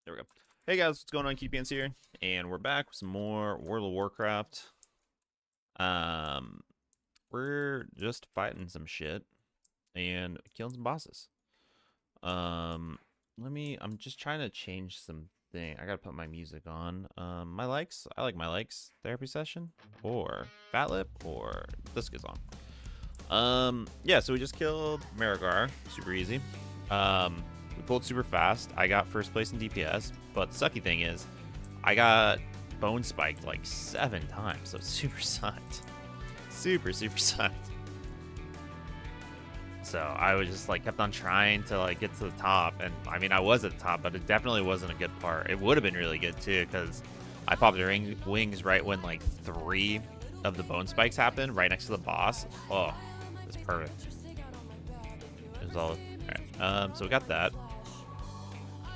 There we go. Hey guys, what's going on? KeepAns here, and we're back with some more World of Warcraft. Um, we're just fighting some shit and killing some bosses. I'm just trying to change something. I gotta put my music on. My likes. I like my likes. Therapy session or Fat Lip or this goes on. Yeah. So we just killed Marigar. Super easy. We pulled super fast. I got first place in DPS, but the sucky thing is, I got bone spiked like 7 times, so super sucked. Super sucked. So I was just like kept on trying to like get to the top, and I mean I was at the top, but it definitely wasn't a good part. It would have been really good too, because I popped the wings right when like 3 of the bone spikes happened, right next to the boss. Oh, it was perfect. It was all right. So we got that.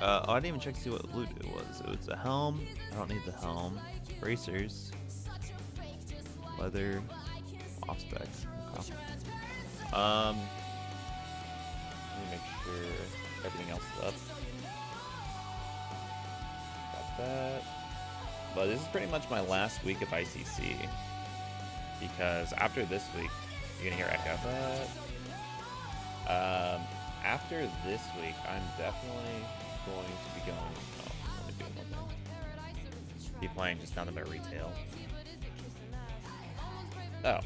Oh, I didn't even check to see what loot it was. It was a helm. I don't need the helm. Bracers. Leather. Off specs. Okay. Let me make sure everything else is up. Got that. But this is pretty much my last week of ICC. Because after this week, you're gonna hear echo. But after this week, I'm definitely going to be going. Oh, let me do one thing. Be playing just nothing but retail. Oh,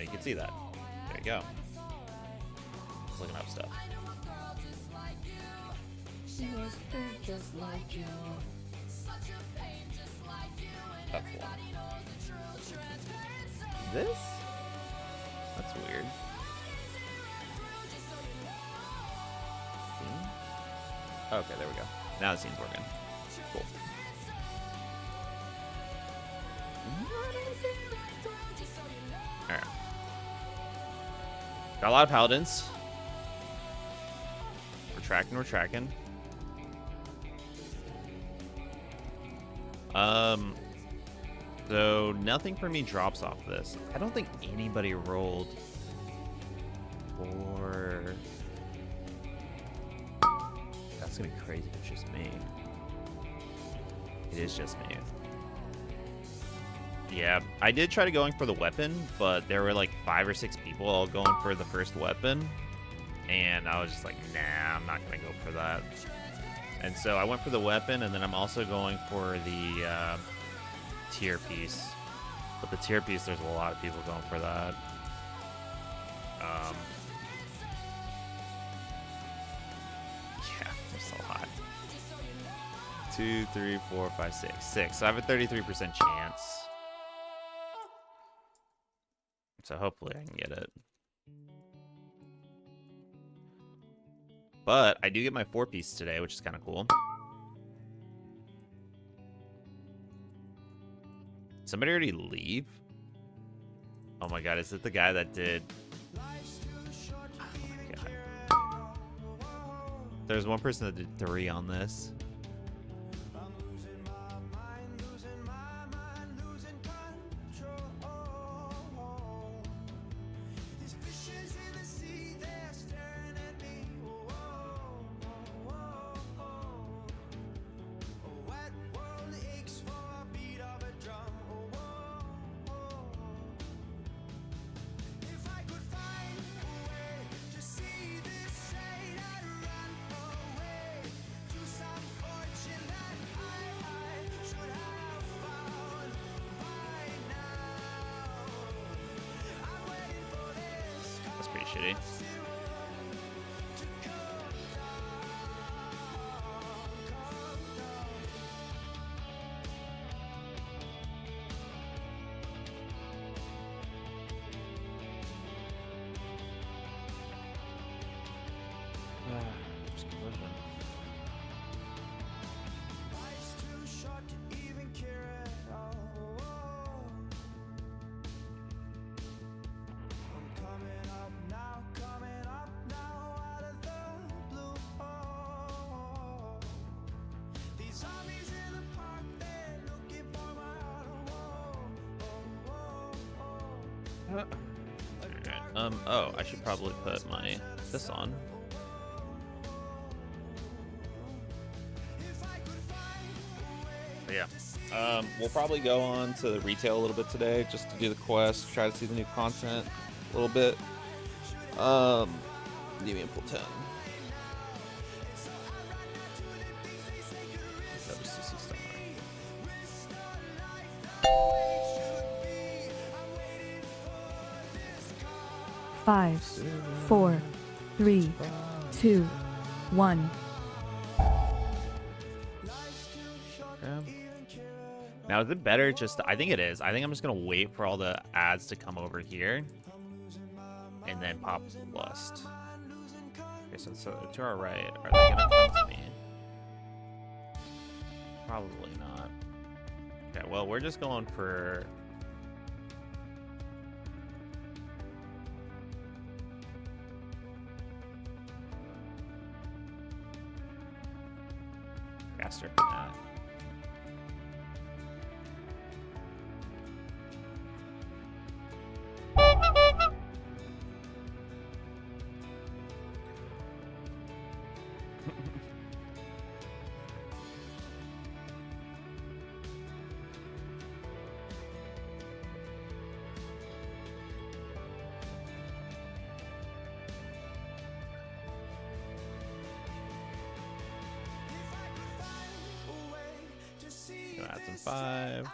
you can see that. There you go. Just looking up stuff. That's one. This? That's weird. Okay, there we go. Now the scene's working. Cool. Alright. Got a lot of paladins. We're tracking. So nothing for me drops off this. I don't think anybody rolled for... It's gonna be crazy if it's just me. It is just me. Yeah, I did try to going for the weapon, but there were like 5 or 6 people all going for the first weapon, and I was just like, nah, I'm not gonna go for that. And so I went for the weapon, and then I'm also going for the tier piece. But the tier piece, there's a lot of people going for that. Yeah, there's a lot. 2, 3, 4, 5, 6. 6. So I have a 33% chance. So hopefully I can get it. But I do get my 4-piece today, which is kind of cool. Somebody already leave? Oh my god, is it the guy that did... Oh my god. There's one person that did 3 on this. That's pretty shitty. Just conversion. Oh, I should probably put my this on. But yeah, we'll probably go on to retail a little bit today, just to do the quest, try to see the new content a little bit. Deviant Pool 10. WCC Star. 5, 4, 3, 2, 1. Now, is it better just I think it is. I think I'm just going to wait for all the ads to come over here and then pop Lust. Okay, so to our right, are they going to come to me? Probably not. Okay, well, we're just going for... faster than that. Gonna add some 5.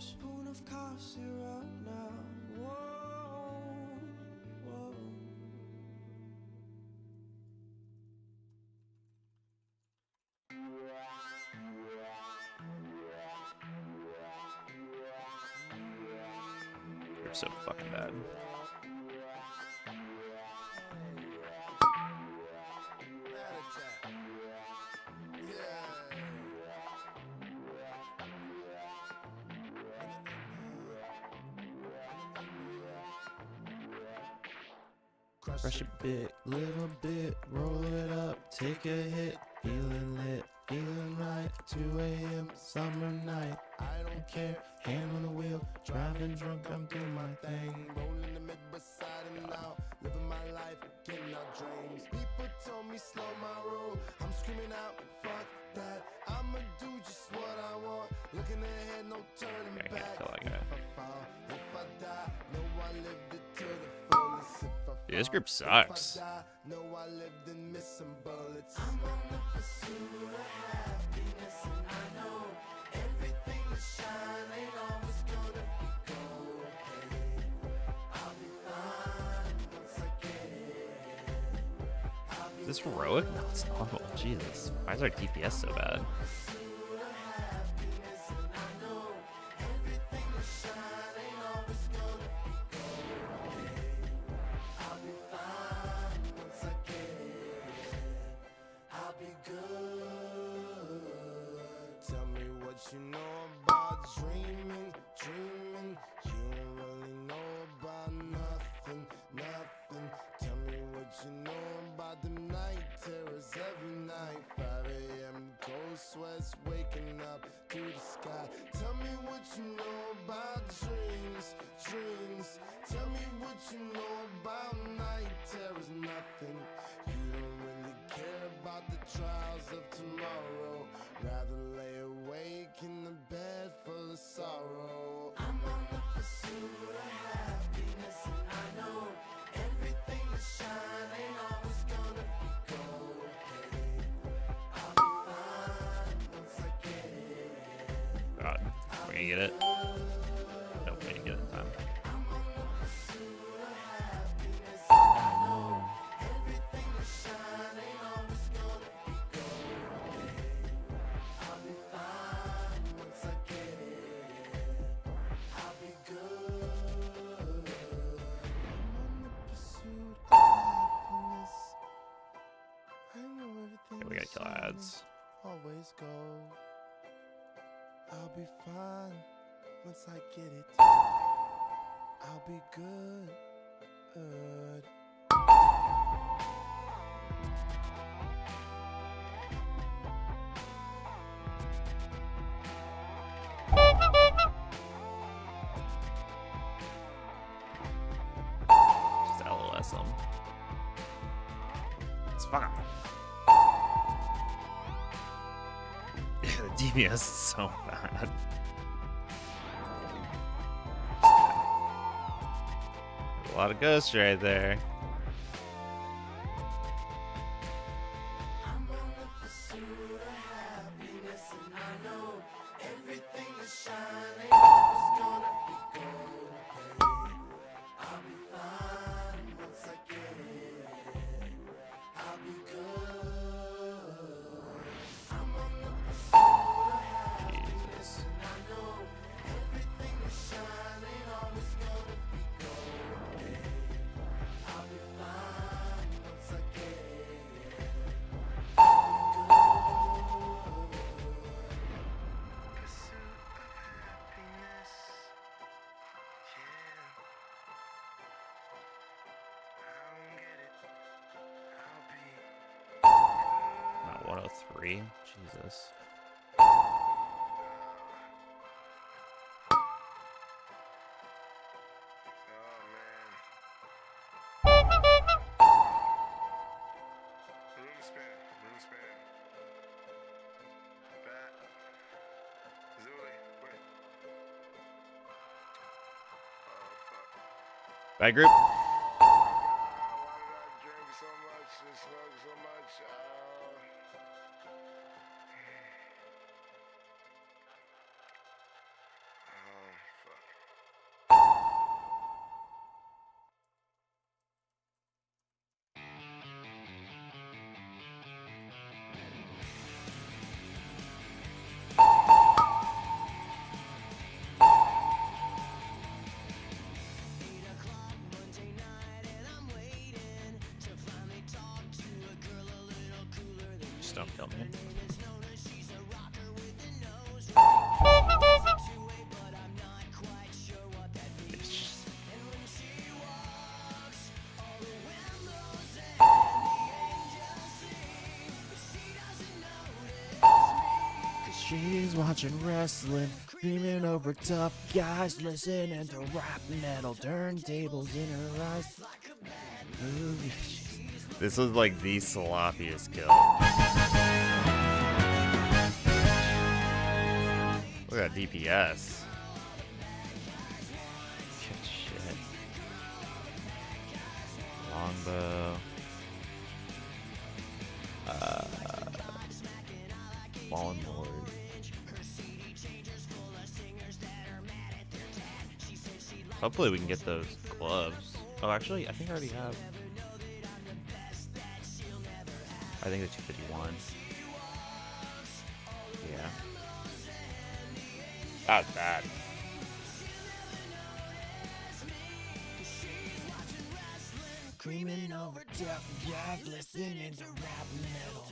Spoon of cough syrup now. Whoa, whoa. You're so fucking bad. Crush a bit, little bit, roll it up, take a hit, feeling lit, feeling right, 2 a.m. summer night, I don't care, hand on the wheel, driving drunk, I'm doing my thing, rolling the mid beside and out, living my life, getting out dreams, people told me slow my roll, I'm screaming out, fuck that, I'ma do just what I want, looking ahead, no turning back, if I fall, if I die, know I lived it to the fullest, if I Dude, this group sucks. no, I lived in missing bullets. I'm on the pursuit of happiness, and I know everything that shine ain't always gonna be gold. Hey, I'll be fine once I get it. Is this heroic? No, it's normal. Jesus. Why is our DPS so bad? Tell me what you know about dreaming, dreaming. You don't really know about nothing, nothing. Tell me what you know about the night terrors every night. 5 a.m. cold sweats waking up to the sky. Tell me what you know about dreams, dreams. Tell me what you know about night terrors, nothing. You don't really care about the trials of tomorrow. Rather lay awake in the bed full of sorrow. I'm on the pursuit of happiness, and I know everything that shine ain't always gonna be gold. Hey, I'll be fine once I get it. God, we're gonna get it. Nope, we didn't get it in time. I'm on the pursuit of happiness, and I know everything that shine ain't always gonna be gold. I'll be fine once I get it. I'll be good. I'm on the pursuit of happiness. I know everything. We chance. Always go. I'll be fine once I get it. I'll be good. Just LOS him. It's fine. The DPS is so bad. A lot of ghosts right there. I'm on the pursuit of happiness, and I know everything is shining. It's gonna be gold. I'll be fine once I get it. I'll be good. I'm on the pursuit of happiness, Jesus. and I know everything is shining. Always gonna be gold. I'll be fine once I get it. Pursuit of happiness. Yeah. I don't get it. I'll be Not 103. Jesus. Oh man. Room spin. Bat. Zuli. Wait. Oh fuck. Bad group. Why did I drink so much and smoke so much? Oh fuck. Just don't kill me. She's watching wrestling, dreaming over tough guys, listening to rap metal, turntables in her eyes. Ooh, this was like the sloppiest kill. Look at that DPS. Good shit. Longbow. Fallen Lord. Hopefully we can get those gloves. Oh, actually, I think I already have. I think it's 251. Yeah. That was bad. Screaming over tough guys, listening to rap metal.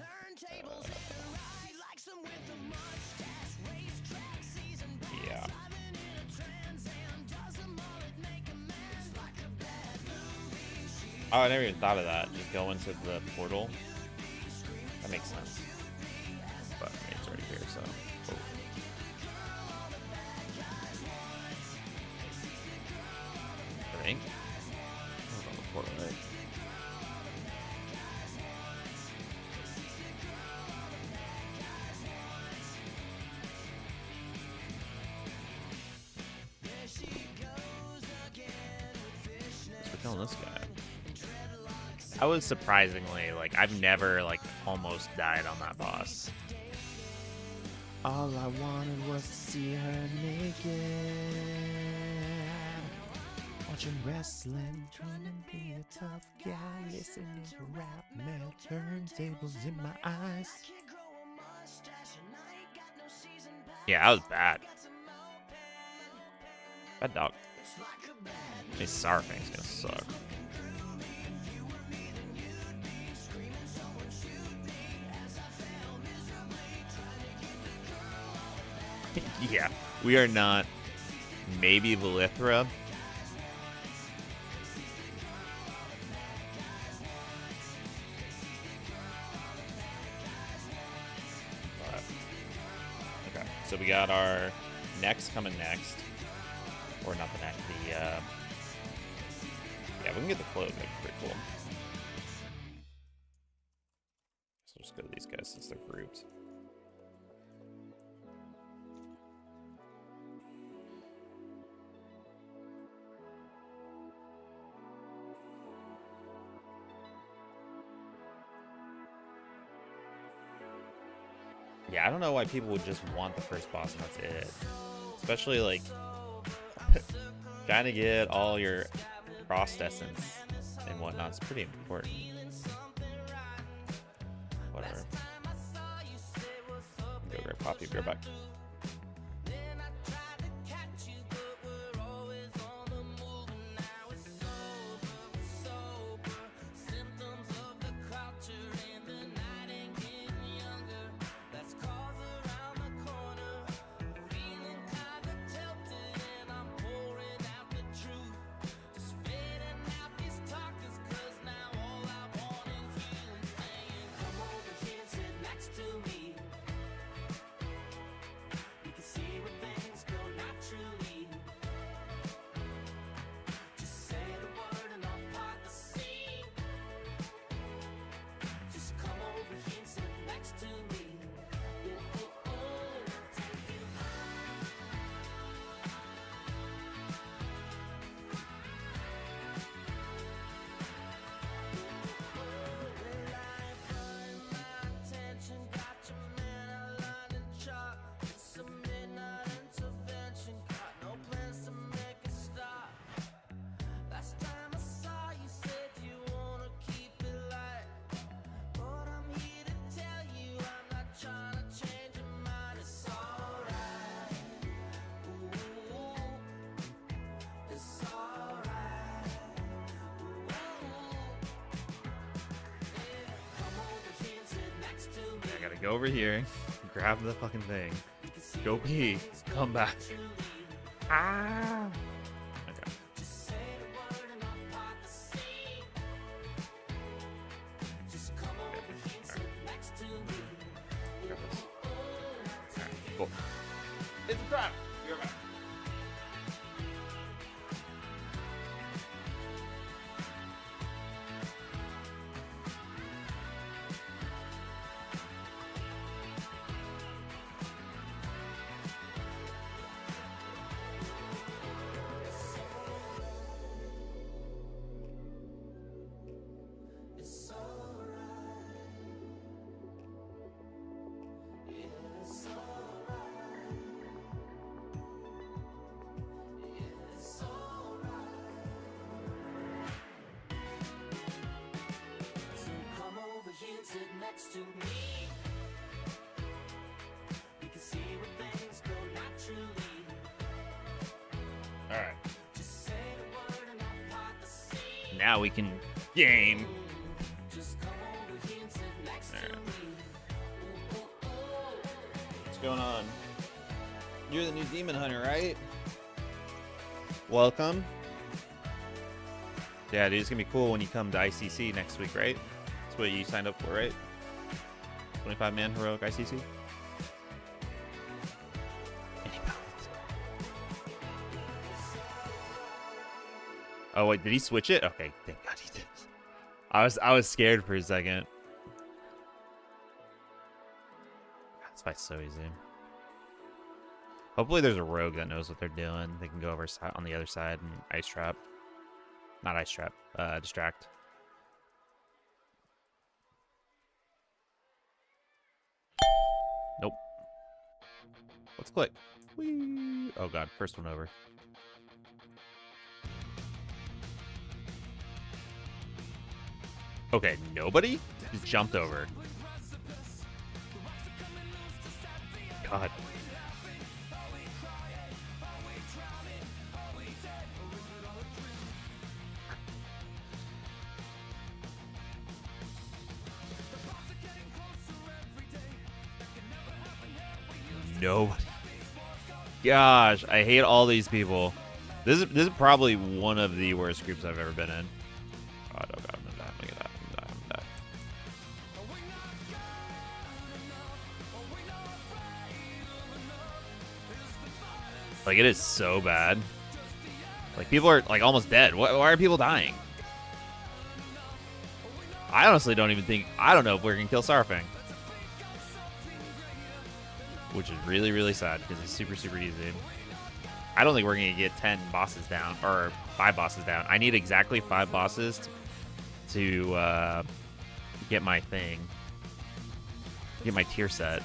Yeah. Oh, I never even thought of that. Just go into the portal. That makes sense. But I mean, it's already here, so. Oh. I think. Oh, on the portal, right? We're killing this guy. I was surprisingly, like, I've never, like, almost died on that boss. All I wanted was to see her naked. Watching wrestling, trying to be a tough guy. Listening to rap metal, turntables in my eyes. Yeah, that was bad. Bad dog. Hey, Sourfang's gonna suck. Yeah, we are not. Maybe Valithra. But, okay, so we got our next coming next. Or not the next, the, yeah, we can get the cloak. That'd be pretty cool. So just go to these guys since they're grouped. Yeah, I don't know why people would just want the first boss and that's it. Especially, like, trying to get all your frost essence and whatnot is pretty important. Whatever. Go grab coffee, be right back. Go over here, grab the fucking thing, go pee, come back. Ah. Okay. Alright, cool. It's a trap. You're back. Next to me, we can see where things go naturally. All right. Just say the word and I'll part the sea. Now we can game. Just come over here and sit next to me. What's going on? You're the new demon hunter, right? Welcome. Yeah, dude, it's gonna be cool when you come to ICC next week, right? That's what you signed up for, right? 25-man heroic ICC. Oh wait, did he switch it? Okay, thank God he did. I was scared for a second. This fight's so easy. Hopefully there's a rogue that knows what they're doing. They can go over on the other side and ice trap. Not ice trap, distract. Nope. Let's click. Whee! Oh god, first one over. Okay, nobody just jumped over. God. Nobody. gosh, I hate all these people. This is probably one of the worst groups I've ever been in. God, oh god, I'm gonna die, I'm gonna die, I'm gonna die, I'm gonna die. Like, it is so bad. Like, people are, like, almost dead. Why are people dying? I honestly don't even think... I don't know if we're going to kill Sarfang. Which is really, really sad, because it's super, super easy. I don't think we're going to get 10 bosses down, or 5 bosses down. I need exactly 5 bosses to get my thing. Get my tier set.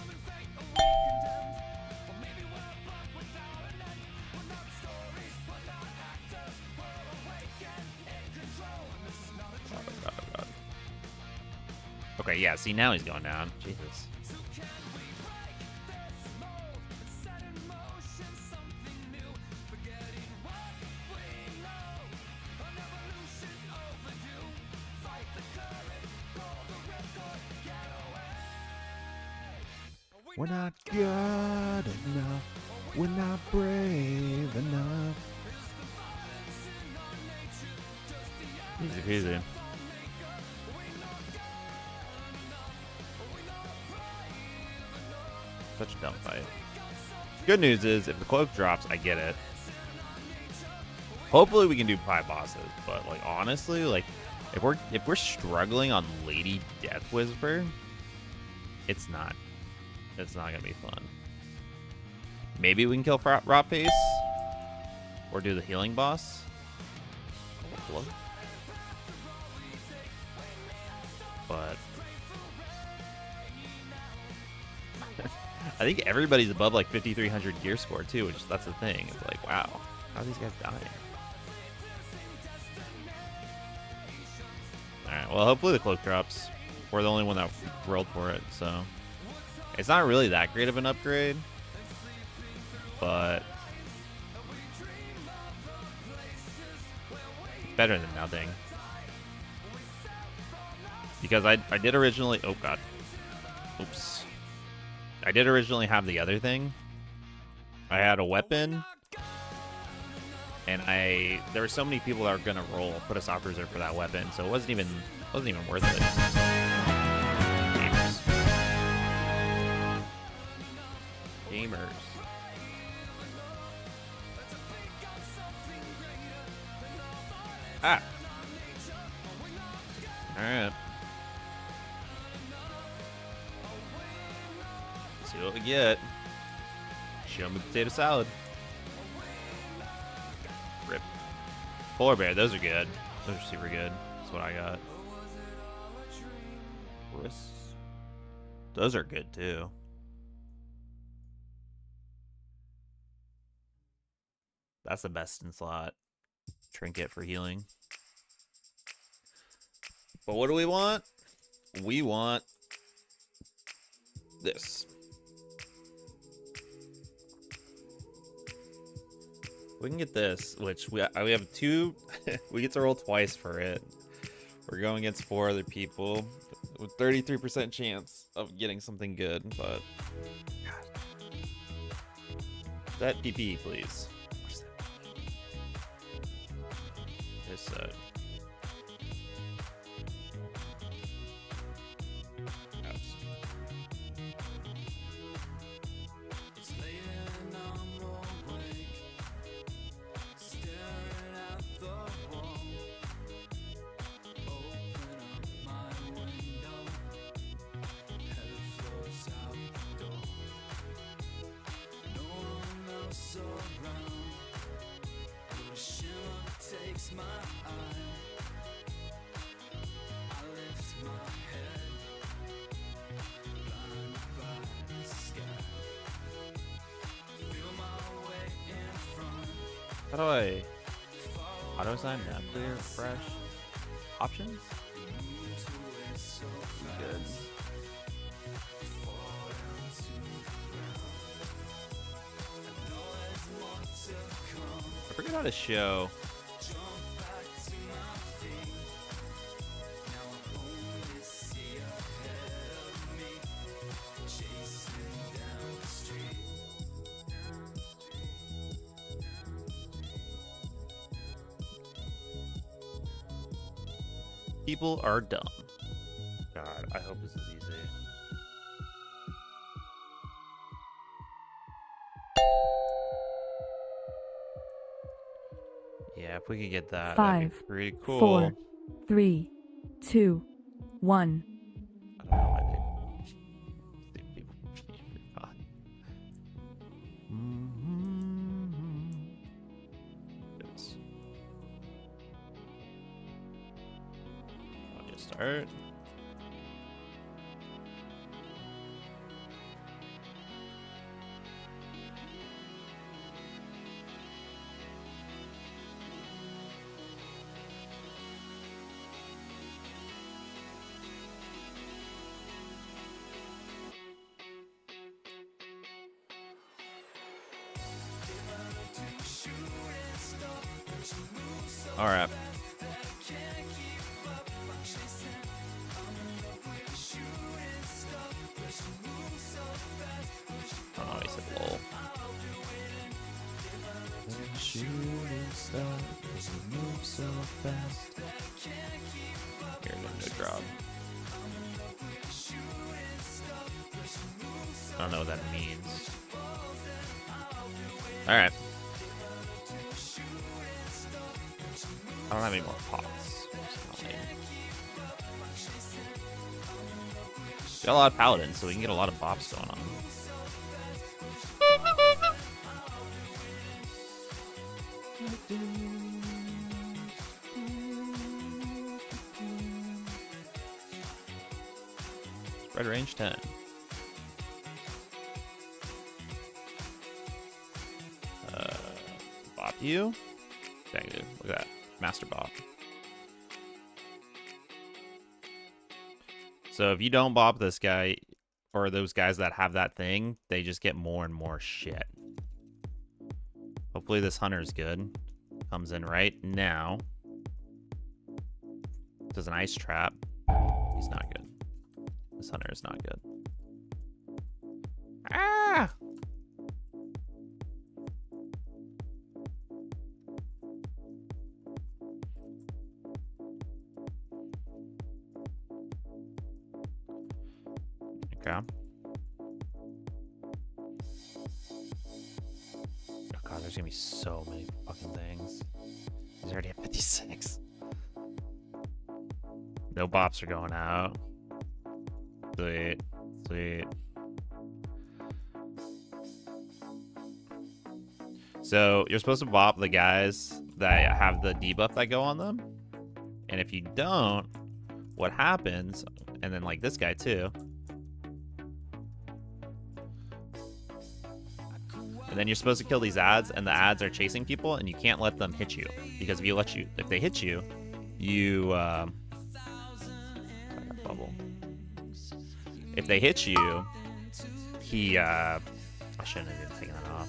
Okay, yeah, see, now he's going down. Jesus. We're not good enough. We're not brave enough. Easy peasy. Such a dumb fight. Good news is, if the cloak drops, I get it. Hopefully we can do 5 bosses, but like honestly, like if we're struggling on Lady Death Whisper, it's not gonna be fun. Maybe we can kill Rot Face or do the healing boss. But I think everybody's above like 5,300 gear score too, which that's the thing. It's like, wow, how are these guys dying? All right, well, hopefully the cloak drops. We're the only one that rolled for it, so it's not really that great of an upgrade, but better than nothing. Because I did originally, oh god, oops. I did originally have the other thing. I had a weapon, and there were so many people that were gonna put a soft reserve for that weapon, so it wasn't even worth it. Gamers. Ah. All right. See what we get. Show me potato salad. Rip. Polar bear, those are good. Those are super good. That's what I got. Those are good too. That's the best in slot. Trinket for healing. But what do we want? We want this. We can get this, which we have 2. We get to roll twice for it. We're going against 4 other people with 33% chance of getting something good, but God. That PP, please. What's that? This set. How do I auto assign now? Clear, fresh options? Good. I forget how to show. People are dumb. God, I hope this is easy. Yeah, if we could get that, that'd be 5, pretty cool. 4, 3, 2, 1. I don't know why they people God. Oops. I'll just start. All right. Oh, he said lol. Shooting star, you move so fast. Here, no drop. I don't know what that means. All right. I don't have any more pots. Got a lot of paladins, so we can get a lot of bops going on. Spread range 10. Bop you? Dang, dude. Look at that. Master bop. So if you don't bop this guy, or those guys that have that thing, they just get more and more shit. Hopefully this hunter's good. Comes in right now. Does an ice trap. He's not good. This hunter is not good. Ah! Okay. Oh god, there's gonna be so many fucking things. He's already at 56. No bops are going out. Sweet. Sweet. So you're supposed to bop the guys that have the debuff that go on them. And if you don't, what happens, and then like this guy too. And then you're supposed to kill these ads, and the ads are chasing people, and you can't let them hit you. Because if they hit you, bubble. If they hit you, I shouldn't have even taken that off.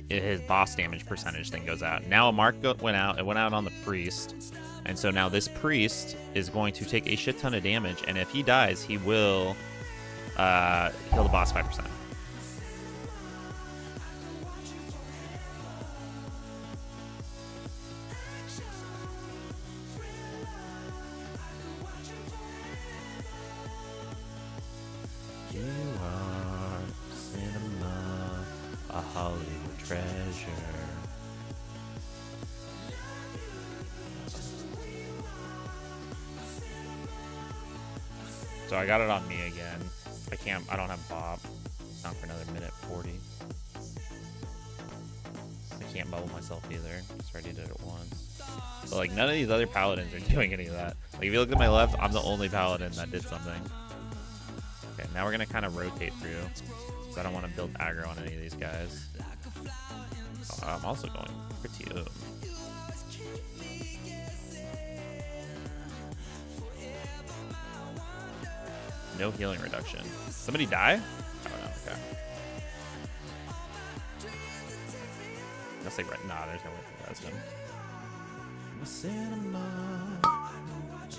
His boss damage percentage thing goes out. Now a mark went out. It went out on the priest. And so now this priest is going to take a shit ton of damage, and if he dies, he will kill the boss 5%. You are cinema, a Hollywood treasure. So I got it on me again. I don't have Bob. Not for another minute 40. I can't bubble myself either. Just already did it once. But like none of these other paladins are doing any of that. Like if you look at my left, I'm the only paladin that did something. Okay, now we're gonna kind of rotate through. Because I don't want to build aggro on any of these guys. Oh, I'm also going pretty low. No healing reduction. Somebody die? I don't know. Okay. Unless they nah, there's no way to rest him.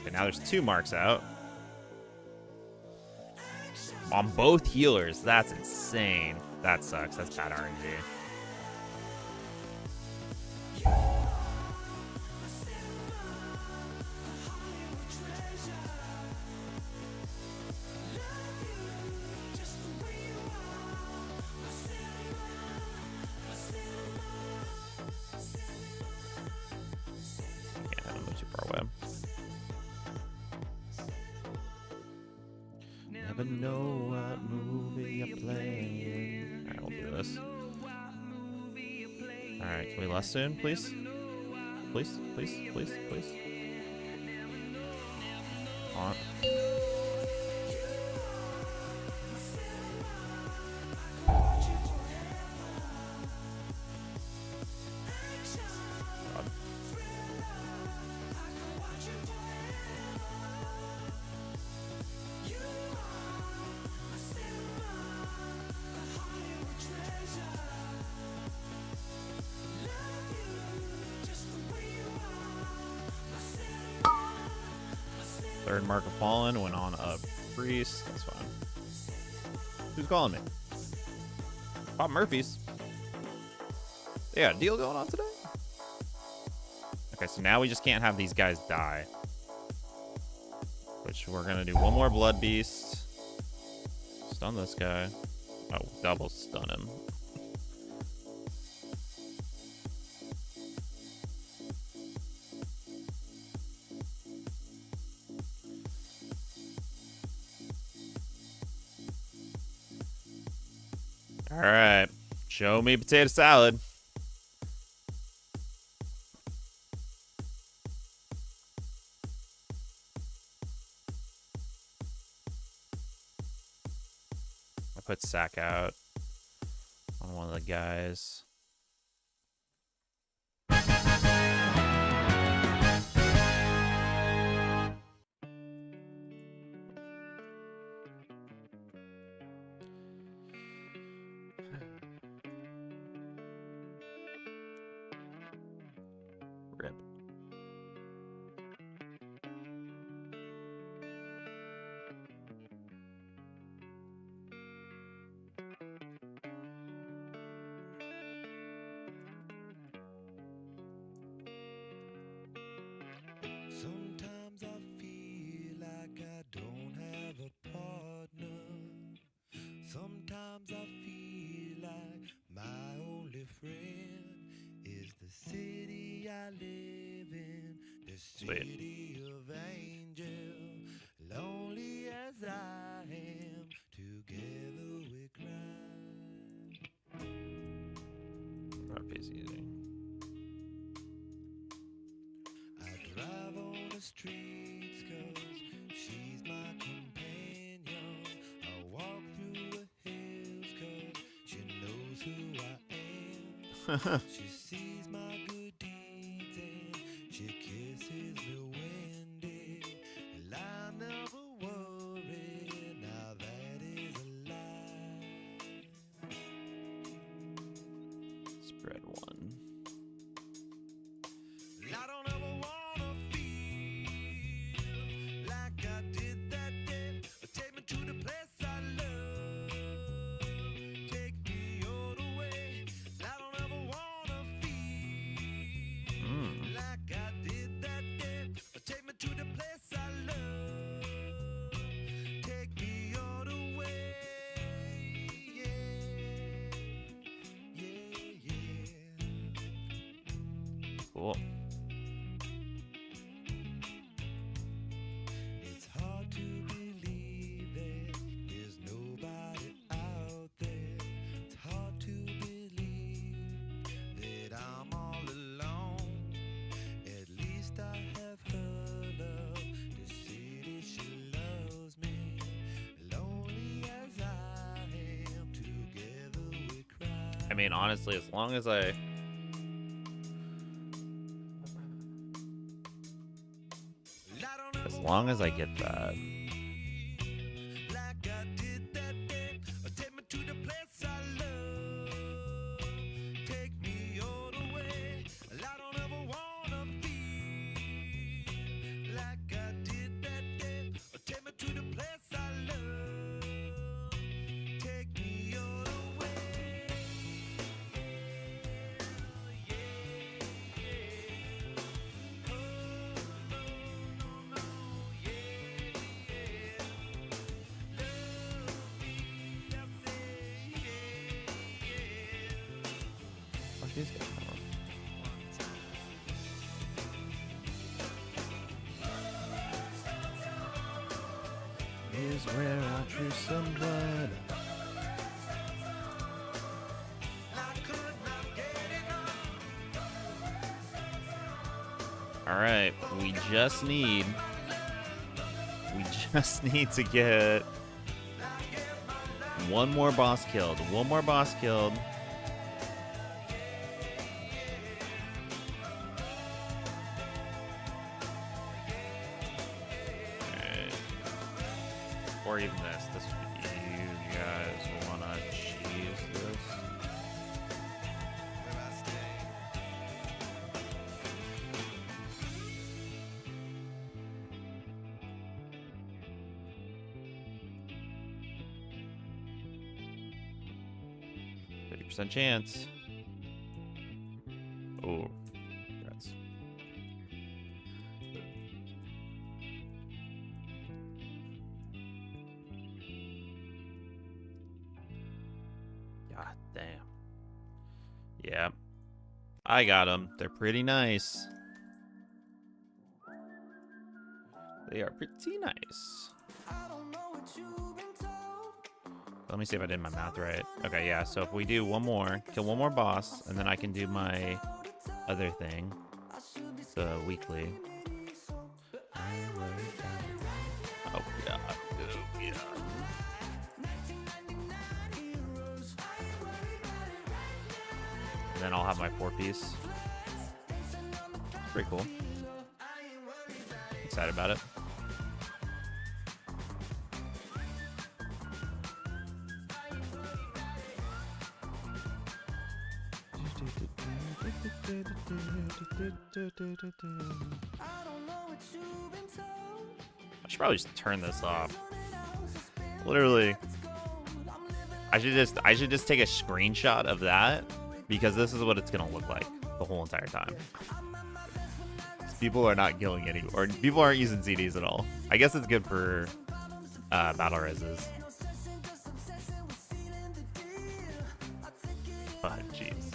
Okay, now there's 2 marks out. On both healers. That's insane. That sucks. That's bad RNG. Can we less soon, please? Please, please, please, please. On. God. Third Mark of Fallen went on a priest. That's fine. Who's calling me? Pop Murphy's. Yeah, deal going on today? Okay, so now we just can't have these guys die. Which we're gonna do one more Blood Beast. Stun this guy. Oh, double stun him. All right, show me potato salad. I put sack out on one of the guys. Rip. Sometimes I feel like I don't have a partner. Sometimes I feel like my only friend is the city I live in, the city of angel. Lonely as I am, together we cry. Murphy's easy. I drive on the streets 'cause she's my companion. I walk through the hills 'cause she knows who I am. She sees my good deeds and she kisses me windy. And I never worry, now that is a lie. Spread one. I don't ever wanna feel like I did that day. Take me to the place I love. Take me all the way. I don't ever wanna feel like I did that day. Take me to the place I love. Take me all the way. Yeah, yeah. Cool. It's hard to believe that there's nobody out there. It's hard to believe that I'm all alone. At least I have her love to see that she loves me. Lonely as I am, together we cry. I mean, honestly, as long as I get that. Like I did that day. Take me to the place I love. Take me all the way. I don't ever wanna feel like I did that day. Take me to the place I love. Take me all the way. Yeah, yeah. Oh, no, no, no. Fuck these guys. Is where I drew some blood. I could not get enough. All right, we just need to get one more boss killed. One more boss killed. Alright. Or even this. This you guys wanna cheese this? % chance. Oh, congrats. God damn. Yeah, I got them. They're pretty nice. They are pretty nice. Let me see if I did my math right. Okay, yeah, so if we do one more, kill one more boss, and then I can do my other thing, the weekly. Oh, God. Oh, yeah. And then I'll have my 4-piece. Pretty cool. Excited about it. I should probably just turn this off. Literally, I should just take a screenshot of that, because this is what it's gonna look like the whole entire time. People are not killing any, or people aren't using CDs at all. I guess it's good for battle reses. Oh, jeez.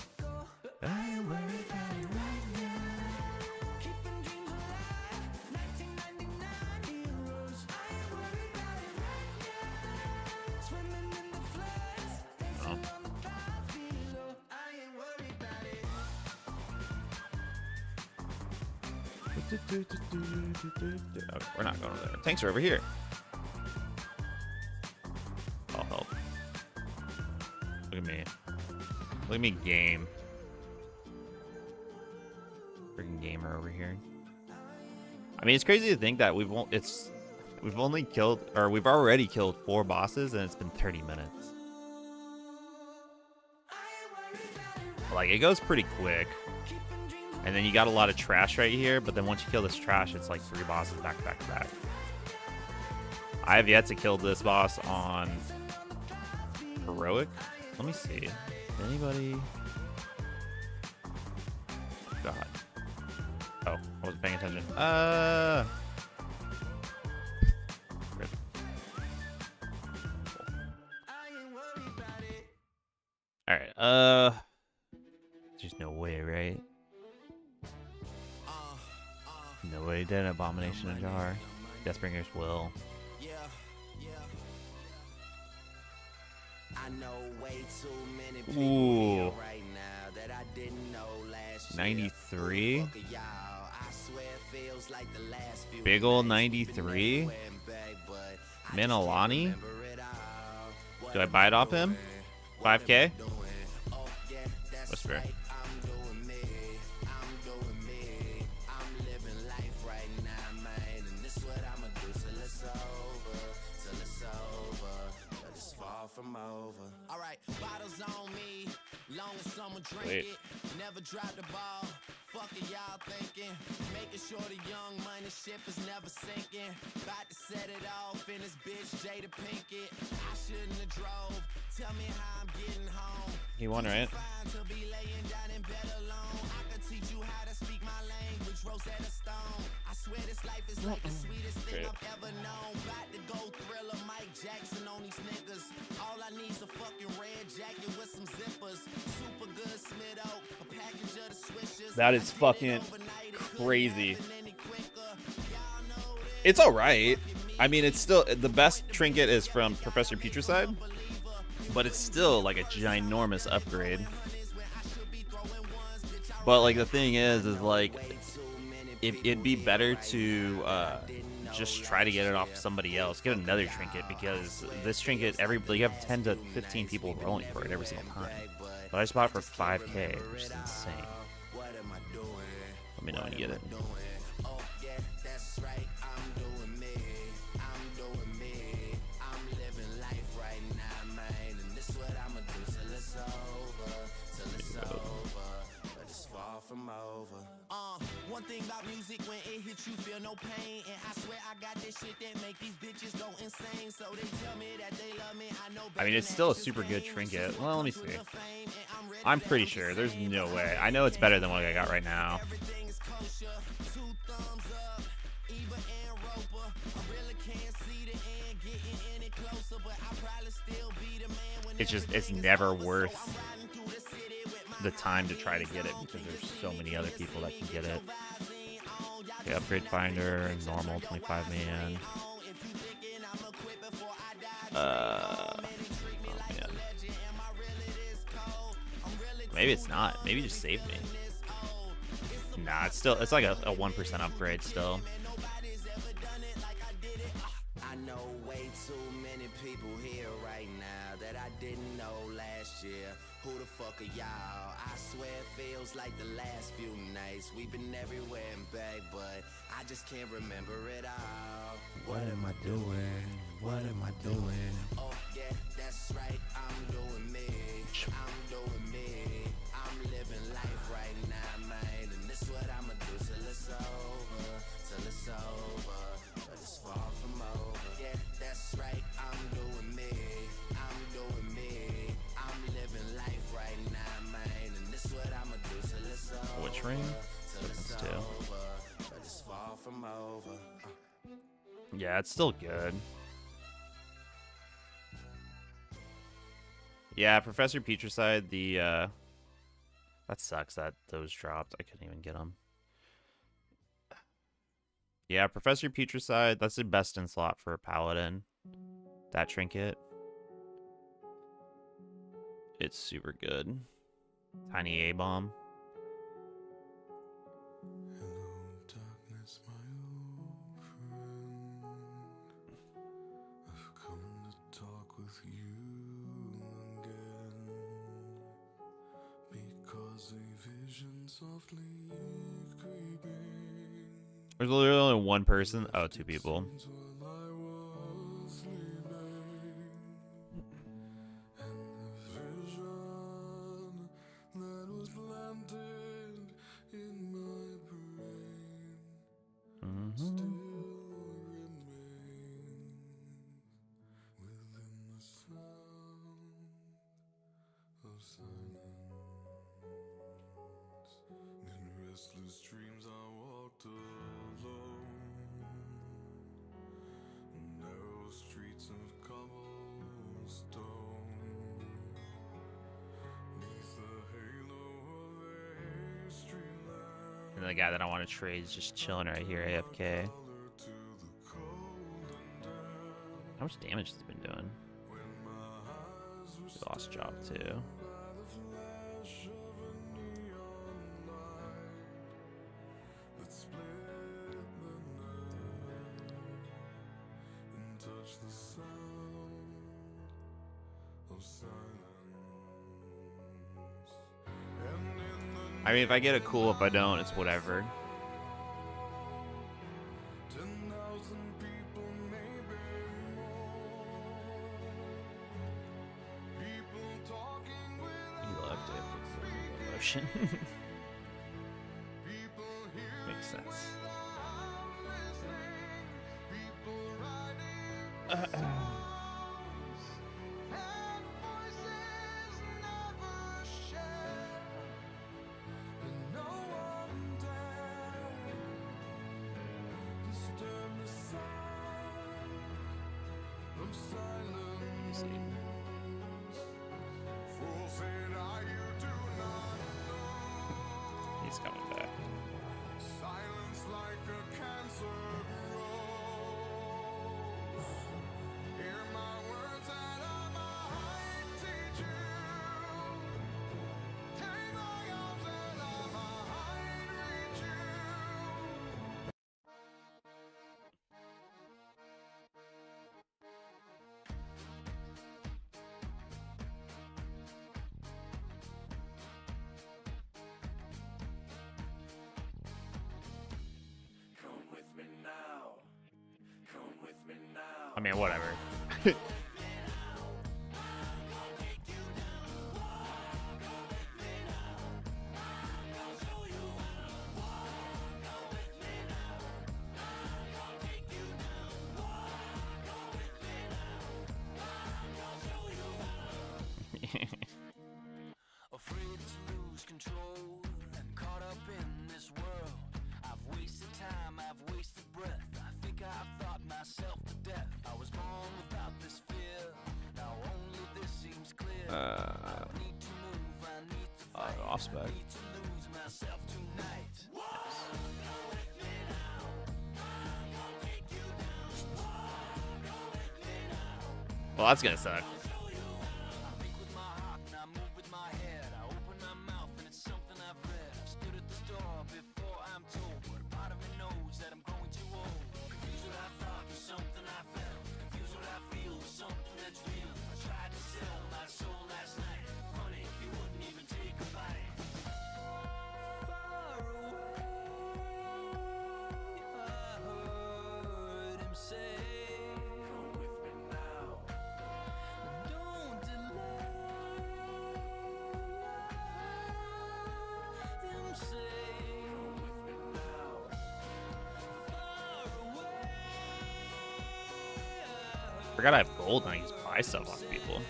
Oh, we're not going over there. Tanks are over here. I'll help. Look at me. Look at me, game. Freaking gamer over here. I mean, it's crazy to think that we've only killed, or we've already killed 4 bosses, and it's been 30 minutes. Like, it goes pretty quick. And then you got a lot of trash right here, but then once you kill this trash, it's like 3 bosses back to back to back. I have yet to kill this boss on heroic. Let me see. Anybody? God. Oh, I wasn't paying attention. Rip. All right. There's no way, right? No way. Did an abomination in jar. Deathbringers will. Ooh. 93. Big ol' 93. Minalani. Do I buy it off him? 5K? Whisper. All right, bottles on me. Long as someone drink Wait. it. Never drop the ball. Fuck it, y'all thinking. Making sure the young money ship is never sinking. About to set it off in this bitch Jada Pinkett. I shouldn't have drove. Tell me how I'm getting home. He won, right? Fine to be laying down in bed alone. I can teach you how to speak my language. Rosetta Stone. I swear this life is like the sweetest thing Great. I've ever known. About to go Thriller, Mike Jackson on these niggas. All I need's a fucking red jacket with some zippers. Super good Smith Oak, a package of the swishers. That is fucking crazy. It's all right. I mean, it's still the best trinket is from Professor Putricide, but it's still like a ginormous upgrade. But like the thing is like it'd be better to just try to get it off somebody else. Get another trinket, because this trinket, you have 10 to 15 people rolling for it every single time. But I just bought it for 5K, which is insane. Let me know when you get it. One thing about music, when it hits you feel no pain, and I swear I got this shit that make these bitches go insane. So they tell me that they love me. I mean, it's still a super good trinket. Well, let me see. I'm pretty sure. There's no way. I know it's better than what I got right now. It's never worth the time to try to get it, because there's so many other people that can get it. Okay, upgrade finder, normal 25 man. Oh man. Maybe it's not. Maybe just save me. Nah, it's like a 1% upgrade still. I know way too many people here right now that I didn't know last year. Who the fuck are y'all? I swear it feels like the last few nights. We've been everywhere and back, but I just can't remember it all. What am I doing? What am I doing? Oh yeah, that's right, I'm doing me. I'm doing me. I'm living life right now, man. And this what I'ma do till it's over. Till it's over. But it's far from over. Yeah, that's right, I'm doing me. I'm doing me. I'm living life right now, man. And this what I'ma do till it's over. Which ring? Till it's Difference too. over. But it's far from over. Yeah, it's still good. Yeah, Professor Petricide, that sucks that those dropped. I couldn't even get them. Yeah, Professor Petricide, that's the best in slot for a paladin. That trinket. It's super good. Tiny A-bomb. Darkness, my old friend. I've come to talk with you again, because a vision softly creeping. There's literally only one person. Oh, two people. While I was sleeping, and the vision that was planted in my brain still remains within the sound of silence. In restless dreams I walked alone, narrow streets of cobblestone, neath the halo of a street lamp. And the guy that I want to trade is just chilling right here, AFK. How much damage has he been doing? He lost job too. I mean, if I get it, cool. If I don't, it's whatever. He left it. Motion. Makes sense. He's coming back. Silence like a cancer grows. Hear my words that I might teach you. Take my arms and I might reach you. I mean, whatever. Afraid to lose control and caught up in this world. I've wasted time, I've wasted breath. I think I've thought myself to death. I was born without this fear. Now only this seems clear. I need to move, I need to fight. Off spec. I need to lose myself tonight. Well, that's gonna suck. I think with my heart and I move with my head. I open my mouth and it's something I've read. I've stood at the store before I'm told, but a part of me knows that I'm growing too old. Confused what I thought was something I felt. Confused what I feel was something that's real. I tried to sell my soul last night. Funny, you wouldn't even take a bite. Far away, I heard him say, "Come with me now. Don't delay." Him say, "Come with me now." Far away, Forgot I have gold and I can just buy stuff off people.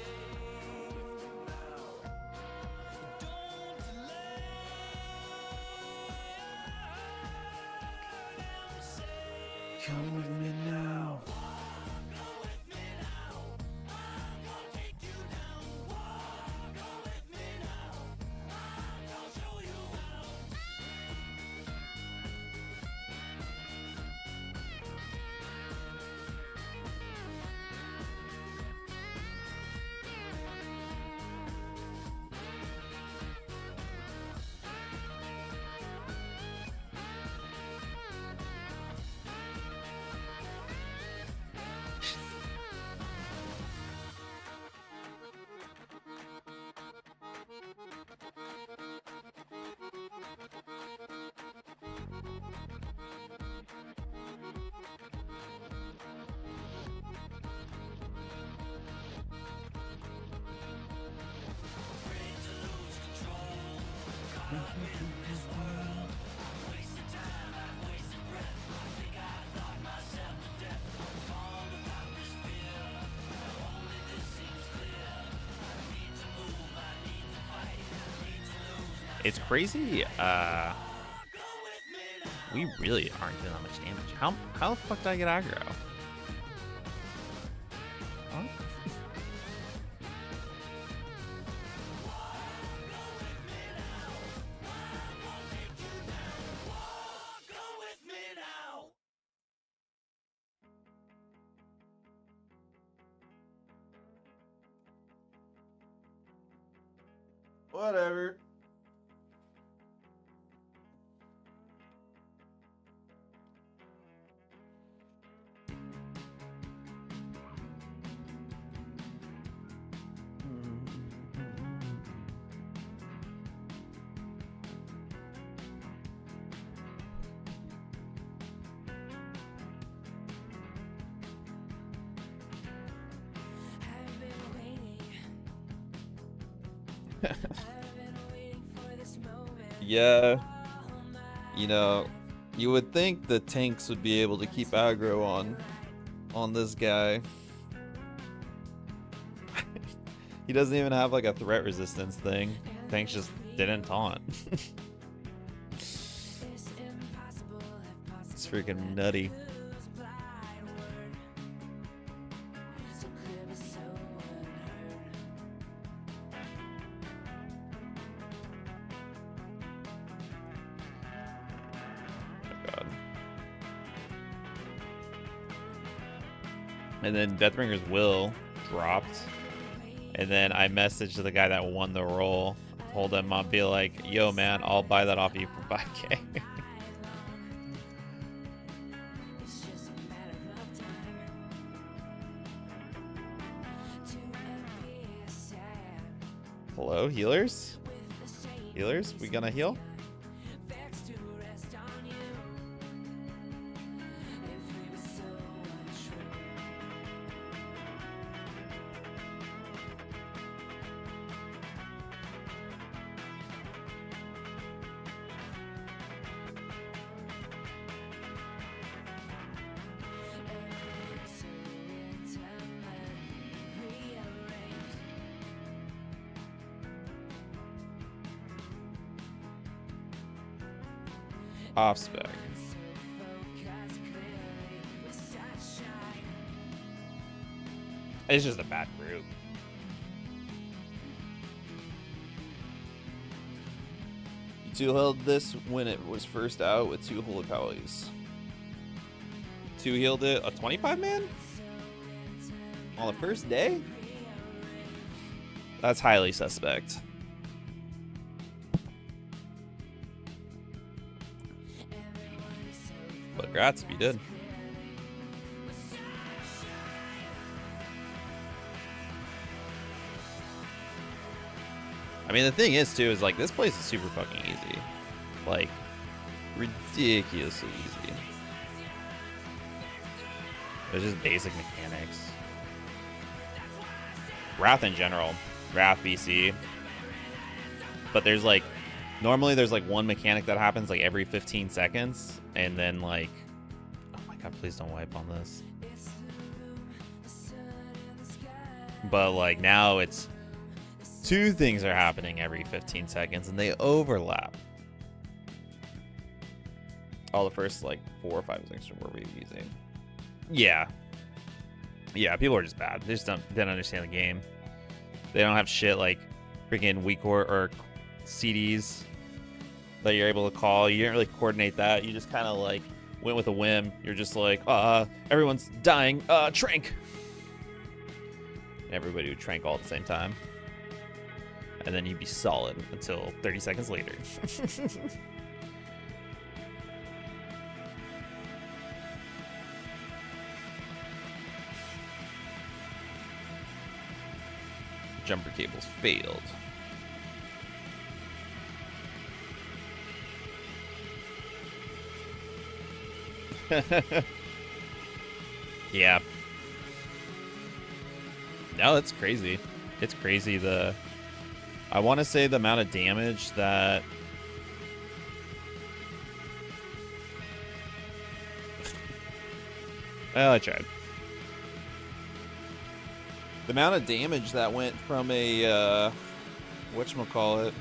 Come with me now. It's crazy. We really aren't doing that much damage. How the fuck did I get aggro? Huh? Whatever. I've been waiting. I've been waiting for this moment. Yeah, all my you know, you would think the tanks would be able to keep aggro on this guy. He doesn't even have like a threat resistance thing. Tanks just didn't taunt. It's impossible if possible. It's freaking nutty. Use blind word. So clear but so unheard. Oh God. And then Deathbringer's will dropped. And then I messaged the guy that won the roll. Told him I'd be like, yo man, I'll buy that off you for 5K. It's just a matter of time to appear sad Hello, healers? with the same Healers, we gonna heal? facts to rest on you. If we were so untrue. Off spec. It's just a bad group. You two-healed this when it was first out with 2 holy pallies. Two-healed it a 25-man? On the first day? That's highly suspect. But congrats if you did. I mean, the thing is, too, is like this place is super fucking easy. Like, ridiculously easy. It's just basic mechanics. Wrath in general. Wrath BC. But there's like, normally there's like one mechanic that happens like every 15 seconds. And then like, oh my god, please don't wipe on this. But like now it's 2 things are happening every 15 seconds and they overlap. All the first like 4 or 5 things were we using. Yeah. Yeah, people are just bad. They just didn't understand the game. They don't have shit like freaking weak or CDs that you're able to call. You didn't really coordinate that. You just kind of like went with a whim. You're just like, everyone's dying. Trank. Everybody would trank all at the same time. And then you'd be solid until 30 seconds later. Jumper cables failed. Yeah. No, it's crazy. It's crazy. I want to say the amount of damage that well, I tried. The amount of damage that went from a whatchamacallit,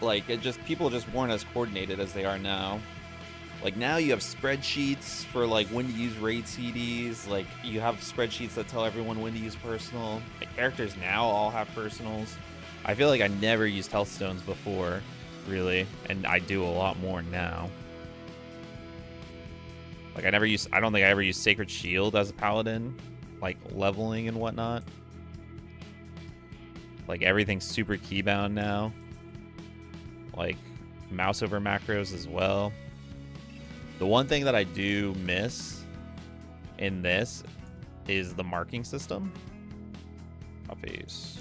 like people just weren't as coordinated as they are now. Like now you have spreadsheets for like when to use raid CDs. Like you have spreadsheets that tell everyone when to use personal. Like characters now all have personals. I feel like I never used health stones before, really, and I do a lot more now. Like I don't think I ever used Sacred Shield as a paladin, like leveling and whatnot. Like everything's super keybound now. Like mouse over macros as well. The one thing that I do miss in this is the marking system. Copies.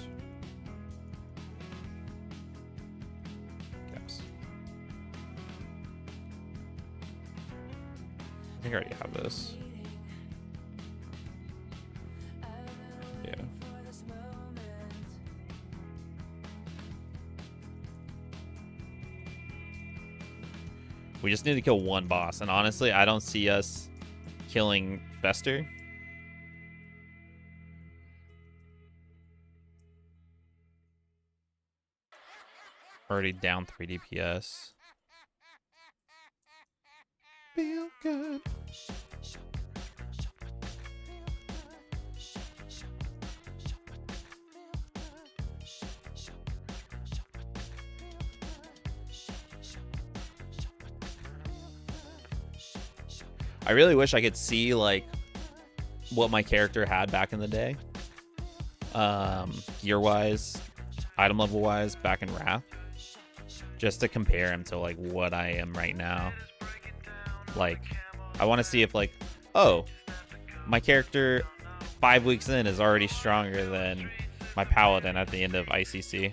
Caps. I think I already have this. Yeah. We just need to kill one boss, and honestly, I don't see us killing Fester. Already down 3 DPS. Feel good. I really wish I could see like what my character had back in the day. Gear wise, item level wise, back in Wrath. Just to compare him to like what I am right now. Like, I want to see if like, oh, my character 5 weeks in is already stronger than my paladin at the end of ICC.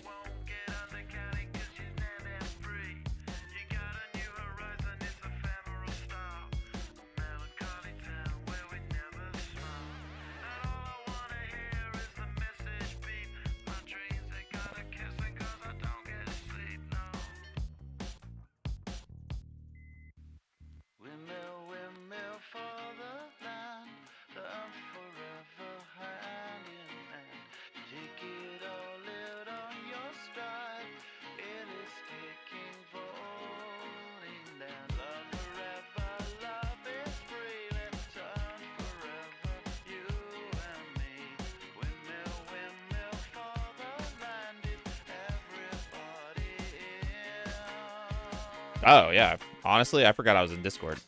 Oh yeah. Honestly, I forgot I was in Discord.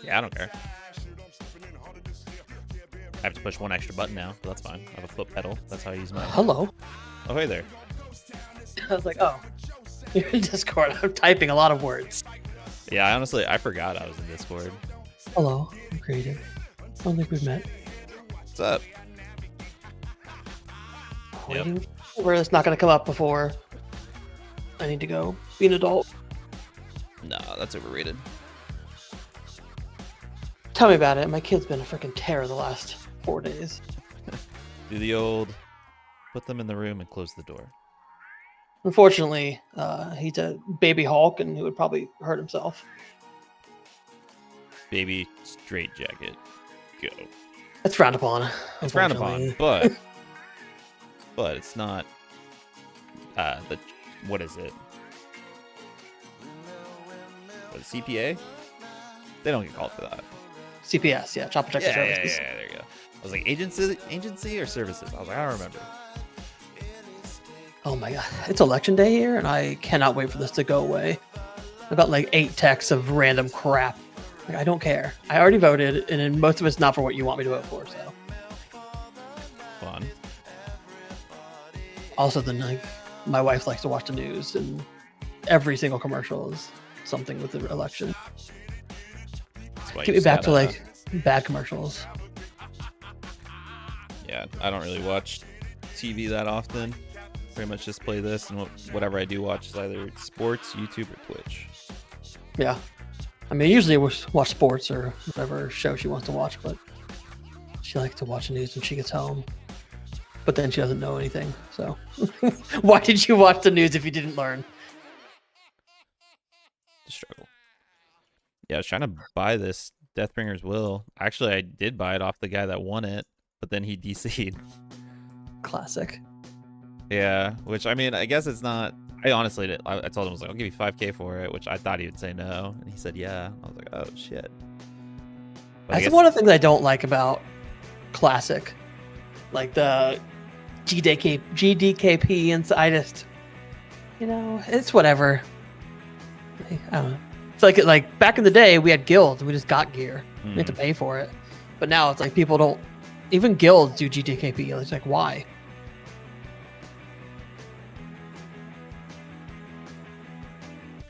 Yeah, I don't care. I have to push one extra button now, but that's fine. I have a foot pedal. That's how I use mine. Hello. Oh, hey there. I was like, oh, you're in Discord. I'm typing a lot of words. Yeah, honestly, I forgot I was in Discord. Hello, I'm creative. I don't think we've met. What's up? Yep. Waiting. Where it's not going to come up before I need to go be an adult. Nah, that's overrated. Tell me about it. My kid's been a freaking terror the last 4 days. Do the old put them in the room and close the door. Unfortunately, he's a baby Hulk and he would probably hurt himself. Baby straight jacket. Go. It's frowned upon. It's frowned upon, unfortunately. but it's not the what is it? What, CPA? They don't get called for that. CPS, yeah, Child Protective Services. Yeah, there you go. I was like, agency or services? I was like, I don't remember. Oh my god, it's election day here, and I cannot wait for this to go away. I got like 8 texts of random crap. Like, I don't care. I already voted, and then most of it's not for what you want me to vote for. So, Fun. also, then like, my wife likes to watch the news, and every single commercial is something with the election. That's why you Get me just back to gotta- like bad commercials. Yeah, I don't really watch TV that often. Pretty much just play this, and whatever I do watch is either sports, YouTube, or Twitch. Yeah, I mean, usually we watch sports or whatever show she wants to watch, but she likes to watch the news when she gets home. But then she doesn't know anything. So, why did you watch the news if you didn't learn? The struggle. Yeah, I was trying to buy this Deathbringer's Will. Actually, I did buy it off the guy that won it, but then he DC'd. Classic. Yeah, which I mean, I guess it's not. I honestly did. I told him, I was like, I'll give you 5K for it, which I thought he would say no, and he said yeah. I was like, oh shit. But I That's guess- one of the things I don't like about Classic, like the GDKP, and I just, it's whatever. I don't know. It's like back in the day, we had guilds. We just got gear. We had to pay for it. But now it's like people don't. Even guilds do GDKP. It's like, why?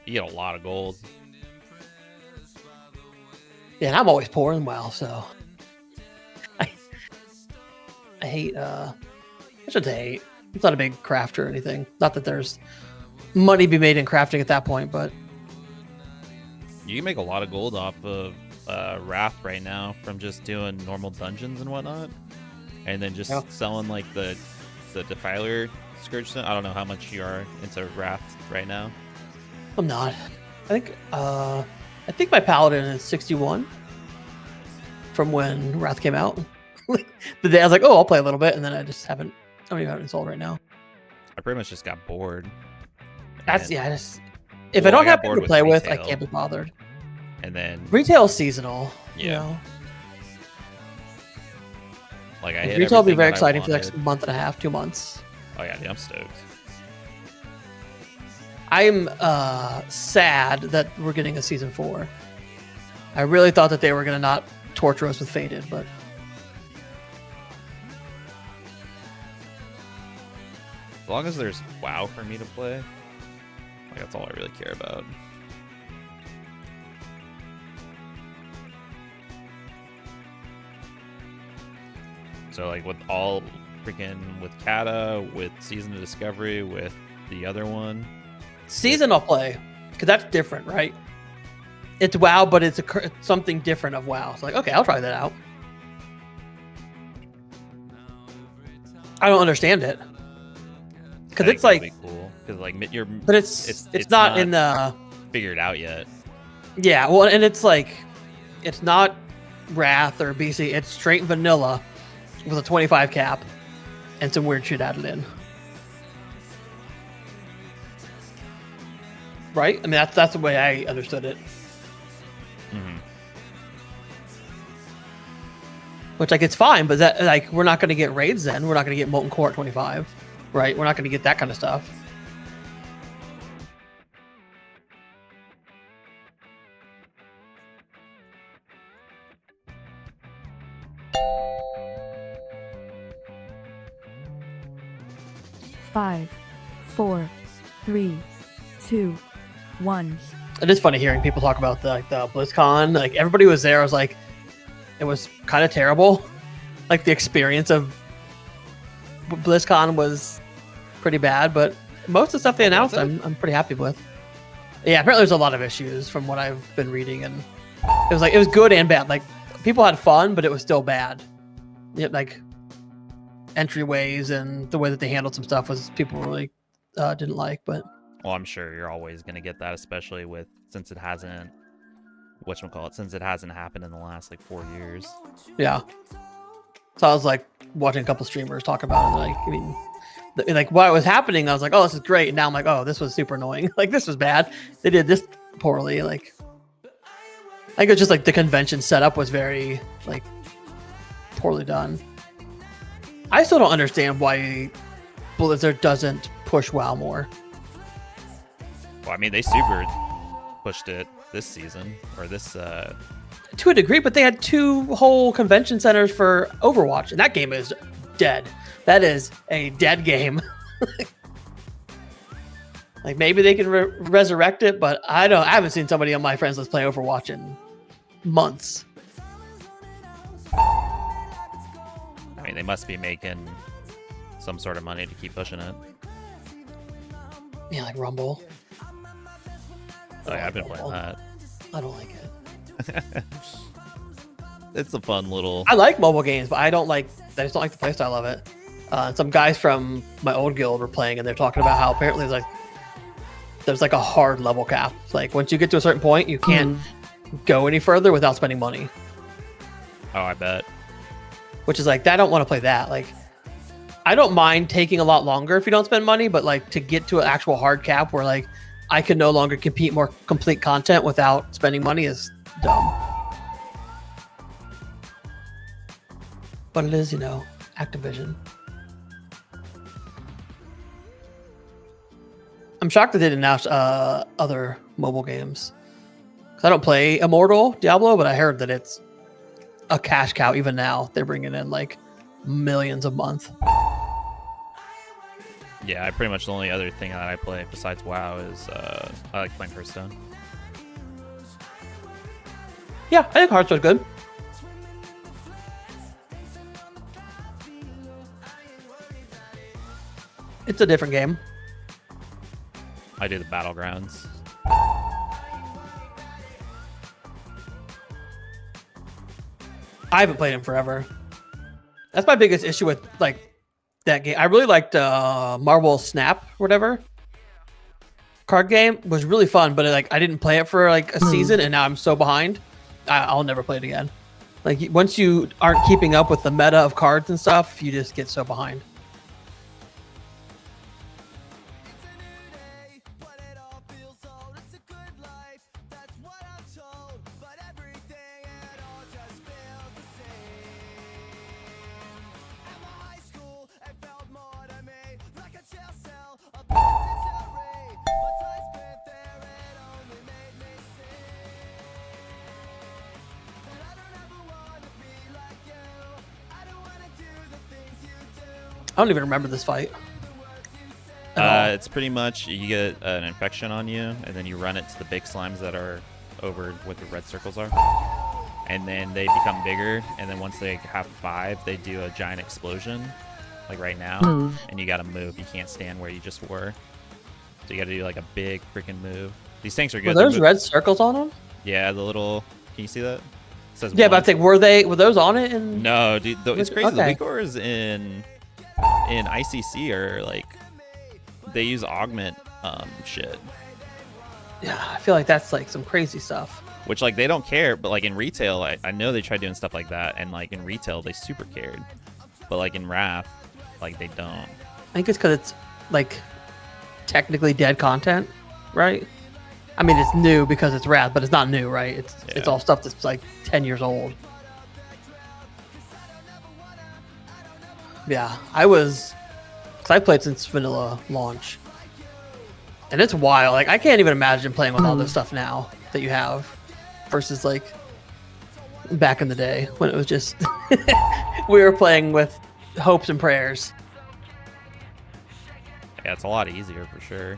You get a lot of gold. Yeah, and I'm always poor and well, so I hate I should hate. It's not a big crafter or anything. Not that there's money to be made in crafting at that point, but You can make a lot of gold off of Wrath right now from just doing normal dungeons and whatnot, and then just selling like the Defiler Scourge. I don't know how much you are into Wrath right now. I'm not. I think my paladin is 61 from when Wrath came out. The day I was like, oh, I'll play a little bit, and then I just haven't. I don't even have it installed right now. I pretty much just got bored. That's And- I just if Well, I I don't got have bored people to with play with, I retail. can't be bothered. And then Retail seasonal. You Yeah. know, like I hit retail will be everything very that I exciting for the next wanted. month and a half, 2 months. Oh yeah, dude, I'm stoked. I'm sad that we're getting a season 4. I really thought that they were gonna not torture us with Faded, but As long as there's WoW for me to play, like that's all I really care about. So like with all freaking with Kata, with Season of Discovery, with the other one, season I'll play because that's different, right? It's WoW, but it's something different of WoW. It's like, okay, I'll try that out. I don't understand it because I think it's like, it'll be cool because like you're, but it's not in the figured out yet. yeah. Well, and it's like it's not Wrath or BC. It's straight vanilla with a 25 cap and some weird shit added in. Right? I mean, that's the way I understood it. Mm-hmm. which like it's fine, but that like we're not going to get raids then. We're not going to get Molten Core at 25, right? We're not going to get that kind of stuff. Five, four, three, two, one. It is funny hearing people talk about the BlizzCon. Like everybody was there. I was like, it was kind of terrible. Like the experience of BlizzCon was pretty bad, but most of the stuff they announced, I'm pretty happy with. Yeah, apparently there's a lot of issues from what I've been reading, and it was good and bad. Like people had fun, but it was still bad. Yeah, like entryways and the way that they handled some stuff was people really didn't like. But Well, I'm sure you're always gonna get that, especially since it hasn't happened in the last like 4 years. yeah. So I was like watching a couple streamers talk about it. Like, I mean, like what was happening, I was like, oh, this is great. And now I'm like, oh, this was super annoying. Like this was bad. They did this poorly. Like, I think it's just like the convention setup was very like poorly done. I still don't understand why Blizzard doesn't push WoW more. Well, I mean, they super pushed it this season or this. To a degree, but they had 2 whole convention centers for Overwatch, and that game is dead. That is a dead game. Like maybe they can resurrect it, but I haven't seen somebody on my friends list play Overwatch in months. I mean, they must be making some sort of money to keep pushing it. Yeah, like Rumble. Oh yeah, I've been playing that. I don't like it. It's a fun little. I like mobile games, but I just don't like the playstyle of it. Some guys from my old guild were playing, and they're talking about how apparently there's like a hard level cap. It's like once you get to a certain point, you can't go any further without spending money. Oh, I bet. Which is like, I don't want to play that. Like, I don't mind taking a lot longer if you don't spend money, but like to get to an actual hard cap where like I can no longer compete more complete content without spending money is dumb. But it is, Activision. I'm shocked that they didn't announce other mobile games. 'Cause I don't play Immortal Diablo, but I heard that it's a cash cow even now. They're bringing in like millions a month. Yeah, pretty much the only other thing that I play besides WoW is I like playing Hearthstone. Yeah, I think Hearthstone's good. It's a different game. I do the Battlegrounds. I haven't played him forever. That's my biggest issue with like that game. I really liked Marvel Snap, whatever. Card game was really fun, but I didn't play it for like a season, and now I'm so behind. I'll never play it again. Like once you aren't keeping up with the meta of cards and stuff, you just get so behind. I don't even remember this fight. It's pretty much you get an infection on you, and then you run it to the big slimes that are over what the red circles are, and then they become bigger. And then once they have 5, they do a giant explosion, like right now, and you got to move. You can't stand where you just were, so you got to do like a big freaking move. These things are good. Were those red circles on them? Yeah, the little. Can you see that? It says yeah, 1. but I think were those on it? And no, dude, it's crazy. Okay. The weak cores in ICC are like they use augment shit. Yeah, I feel like that's like some crazy stuff. Which like they don't care, but like in retail, I know they tried doing stuff like that, and like in retail they super cared, but like in Wrath, like they don't. I think it's because it's like technically dead content, right? I mean, it's new because it's Wrath, but it's not new, right? It's all stuff that's like 10 years old. Yeah, because I played since vanilla launch, and it's wild. Like I can't even imagine playing with all this stuff now that you have, versus like back in the day when it was just we were playing with hopes and prayers. Yeah, it's a lot easier for sure.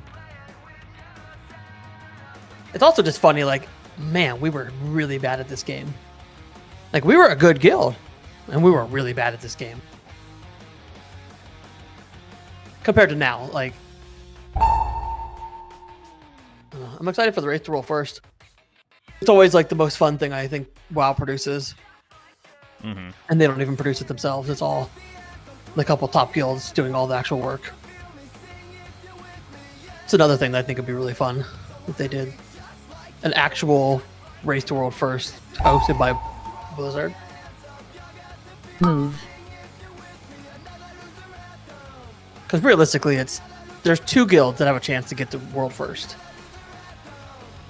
It's also just funny, like, man, we were really bad at this game. Like, we were a good guild, and we were really bad at this game. Compared to now, like, I'm excited for the race to roll first. It's always, like, the most fun thing I think WoW produces. Mm-hmm. And they don't even produce it themselves. It's all the couple top guilds doing all the actual work. It's another thing that I think would be really fun if they did. An actual race to world first hosted by Blizzard. Because realistically, there's 2 guilds that have a chance to get to world first.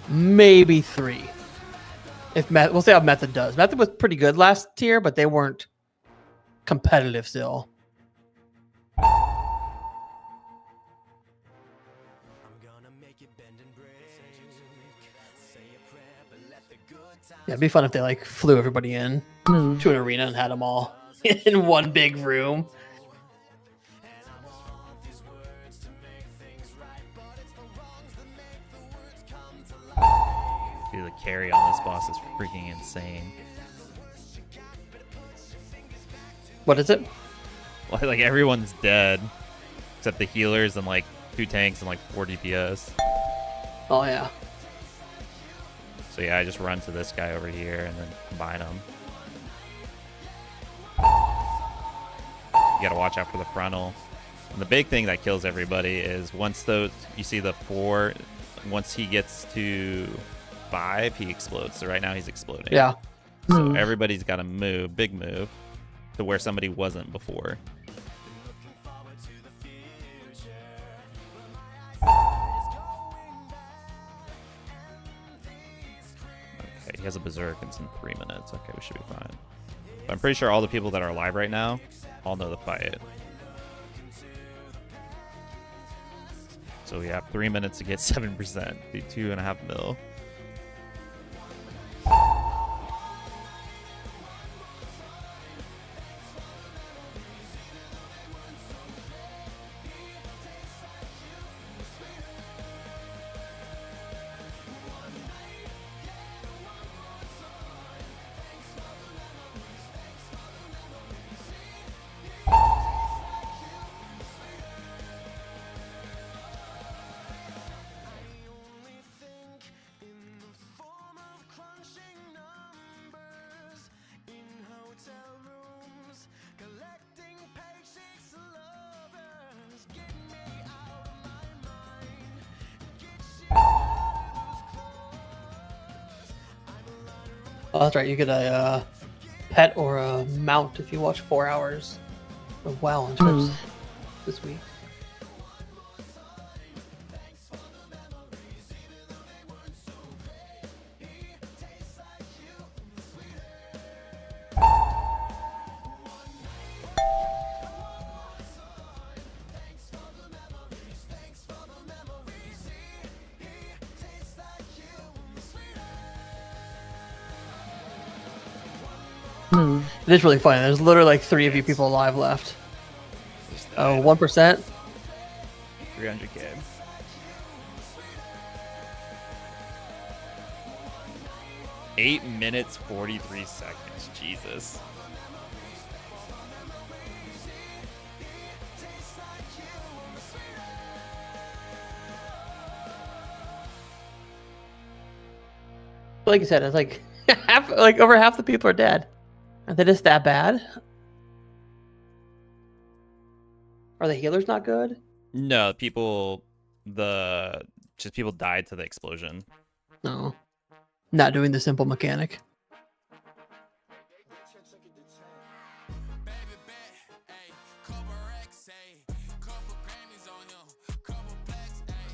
Maybe 3. We'll see how Method does. Method was pretty good last tier, but they weren't competitive still. Yeah, it'd be fun if they like flew everybody in to an arena and had them all in one big room. Dude, the carry on this boss is freaking insane. What is it? Like everyone's dead except the healers and like 2 tanks and like 4 DPS. Oh yeah. So yeah, I just run to this guy over here and then combine them. You gotta watch out for the frontal. And the big thing that kills everybody is once you see the 4, once he gets to 5, he explodes. So right now he's exploding. Yeah. So everybody's got to move, big move, to where somebody wasn't before. Okay, he has a berserk. It's in 3 minutes. Okay, we should be fine. But I'm pretty sure all the people that are alive right now all know the fight. So we have 3 minutes to get 7%, do 2.5 mil. Oh, that's right. You get a pet or a mount if you watch 4 hours of WoW on Twitch this week. It is really funny. There's literally like 3 of you people alive left. Oh, 1%? 300k. Eight minutes, 43 seconds. Jesus. Like you said, it's like over half the people are dead. Are they just that bad? Are the healers not good? No, people died to the explosion. No. Not doing the simple mechanic.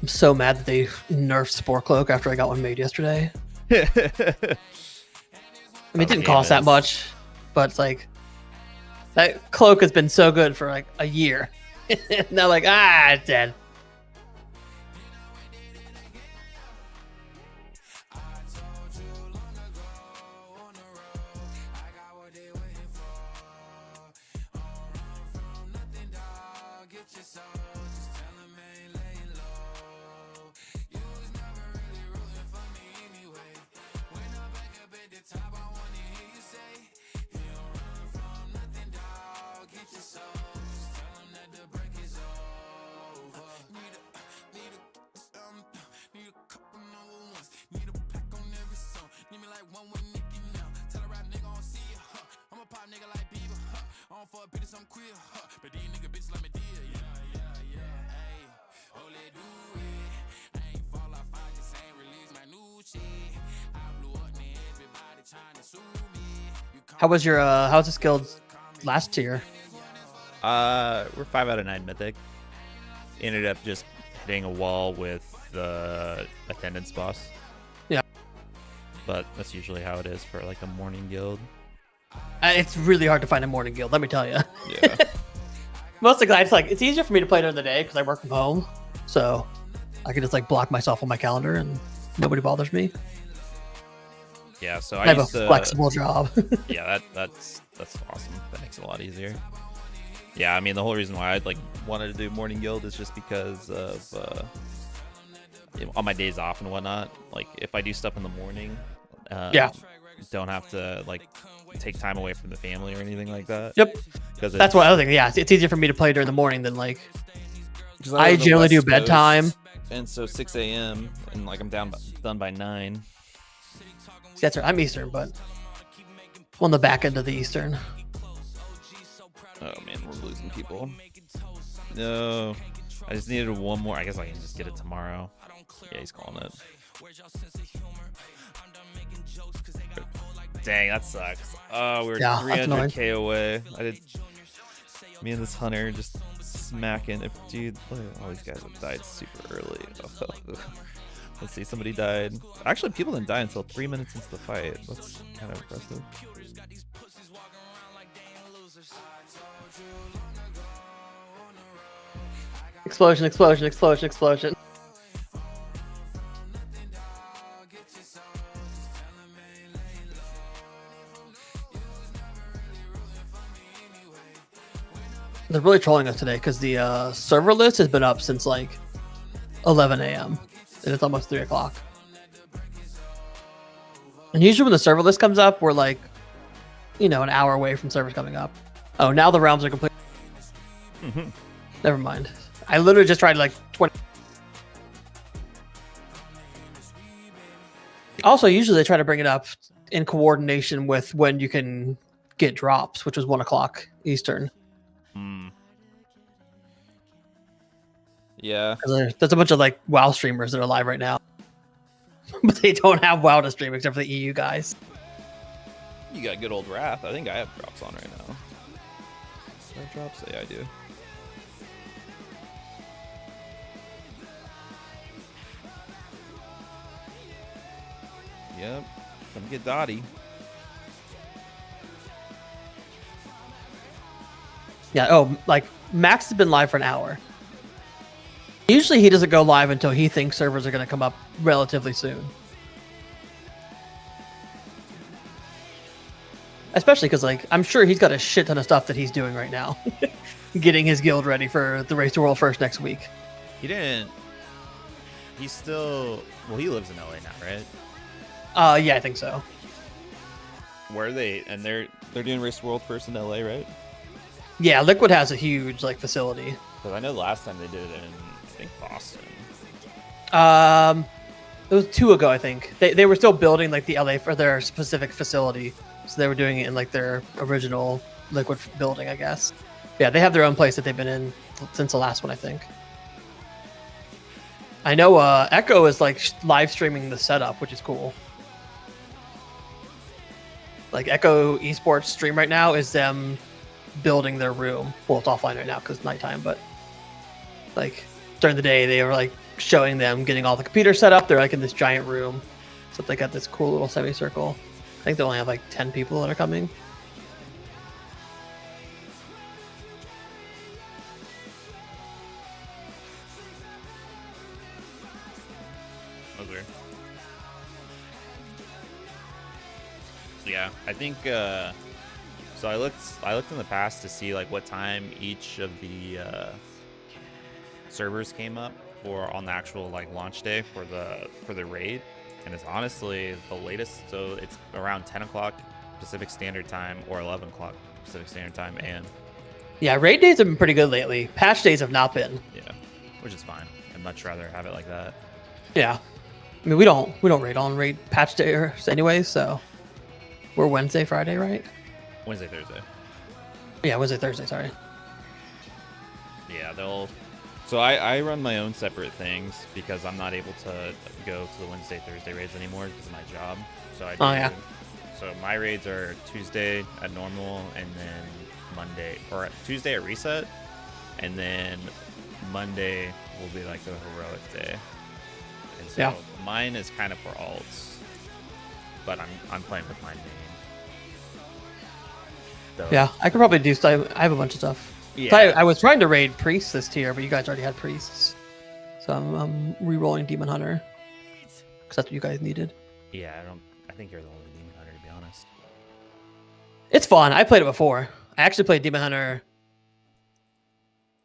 I'm so mad that they nerfed Spore Cloak after I got one made yesterday. I mean, it didn't cost that much, but it's like That cloak has been so good for like a year. Now like, it's dead. How was your how's this guild last tier? We're 5 out of 9 mythic. Ended up just hitting a wall with the attendance boss. Yeah. But that's usually how it is for like a morning guild. It's really hard to find a morning guild, let me tell you. Yeah. Mostly because it's easier for me to play during the day because I work from home, so I can just like block myself on my calendar and nobody bothers me. Yeah, so I have a flexible job. Yeah, that's awesome. That makes it a lot easier. Yeah, I mean the whole reason why I'd like wanted to do morning guild is just because of on my days off and whatnot. Like if I do stuff in the morning, don't have to like take time away from the family or anything like that. Yep. Because that's one other thing. Yeah, it's easier for me to play during the morning than like. I I generally do bedtime. And so 6 a.m. and like I'm done by 9. See, that's right. I'm Eastern, but on the back end of the Eastern. Oh man, we're losing people. No, I just needed one more. I guess I can just get it tomorrow. Yeah, he's calling it. Dang, that sucks. Oh, we were 300k away. Me and this hunter just smacking. Dude, look at all these guys have died super early. Let's see, somebody died. Actually, people didn't die until 3 minutes into the fight. That's kind of impressive. Explosion, explosion, explosion, explosion. They're really trolling us today because the server list has been up since like 11 a.m. and it's almost 3 o'clock. And usually when the server list comes up, we're like, an hour away from servers coming up. Oh, now the realms are complete. Never mind. I literally just tried like 20. Also, usually they try to bring it up in coordination with when you can get drops, which was 1 o'clock Eastern. Yeah. There's a bunch of like WoW streamers that are live right now. But they don't have WoW to stream except for the EU guys. You got good old Wrath. I think I have drops on right now. Do I have drops? Yeah, I do. Yep. Come get Dottie. Yeah. Oh, like Max has been live for an hour. Usually he doesn't go live until he thinks servers are going to come up relatively soon. Especially because, like, I'm sure he's got a shit ton of stuff that he's doing right now. Getting his guild ready for the Race to World First next week. He didn't... He's still... Well, he lives in LA now, right? Yeah, I think so. Where are they? And they're doing Race World First in LA, right? Yeah, Liquid has a huge, like, facility. Because I know the last time they did it in, I think, Boston. It was 2 ago, I think. They were still building, like, the LA for their specific facility. So they were doing it in, like, their original Liquid building, I guess. Yeah, they have their own place that they've been in since the last one, I think. I know Echo is, like, live streaming the setup, which is cool. Like, Echo Esports stream right now is them building their room. Well, it's offline right now because it's nighttime, but, like, during the day, they were, like, showing them getting all the computers set up. They're, like, in this giant room. So they got this cool little semicircle. I think they only have, like, 10 people that are coming. sure. Yeah, I think. So I looked in the past to see like what time each of the servers came up for on the actual like launch day for the raid, and it's honestly the latest. So it's around 10 o'clock Pacific Standard Time or 11 o'clock Pacific Standard Time, and Yeah, raid days have been pretty good lately. Patch days have not been. yeah, which is fine. I'd much rather have it like that. Yeah. I mean, we don't raid on raid patch days anyway, so we're Wednesday, Friday, right? Wednesday, Thursday. Yeah, Wednesday, Thursday, sorry. Yeah, they'll. So I run my own separate things because I'm not able to go to the Wednesday, Thursday raids anymore because of my job. So I do. Oh, yeah. So my raids are Tuesday at normal, and then Monday or Tuesday at reset, and then Monday will be like the heroic day. And so Yeah. mine is kind of for alts, but I'm playing with my main. So, Yeah, I could probably do stuff. I have a bunch of stuff. Yeah. So I was trying to raid priests this tier, but you guys already had priests. So I'm re-rolling Demon Hunter. Because that's what you guys needed. Yeah, I think you're the only demon hunter, to be honest. It's fun. I played it before. I actually played Demon Hunter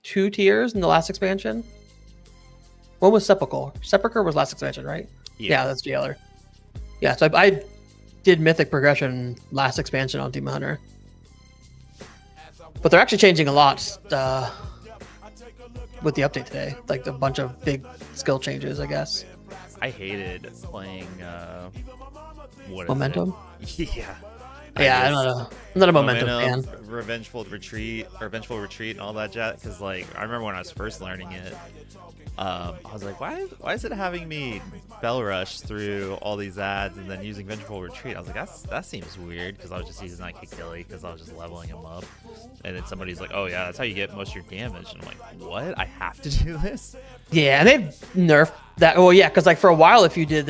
2 tiers in the last expansion. One was Sepulchre. Sepulchre was last expansion, right? Yeah, that's Jailer. Yeah, so I did Mythic progression last expansion on Demon Hunter. But they're actually changing a lot with the update today. Like a bunch of big skill changes, I guess. I hated playing what is Momentum? it? Yeah. Yeah, I'm not a momentum fan. Revengeful Retreat, and all that jazz. Because like I remember when I was first learning it, I was like, why is it having me bell rush through all these ads and then using Vengeful Retreat? I was like, that seems weird because I was just using like Achilles because I was just leveling him up. And then somebody's like, oh yeah, that's how you get most of your damage. And I'm like, what? I have to do this? Yeah, and they've nerfed that. Well, yeah, because like for a while, if you did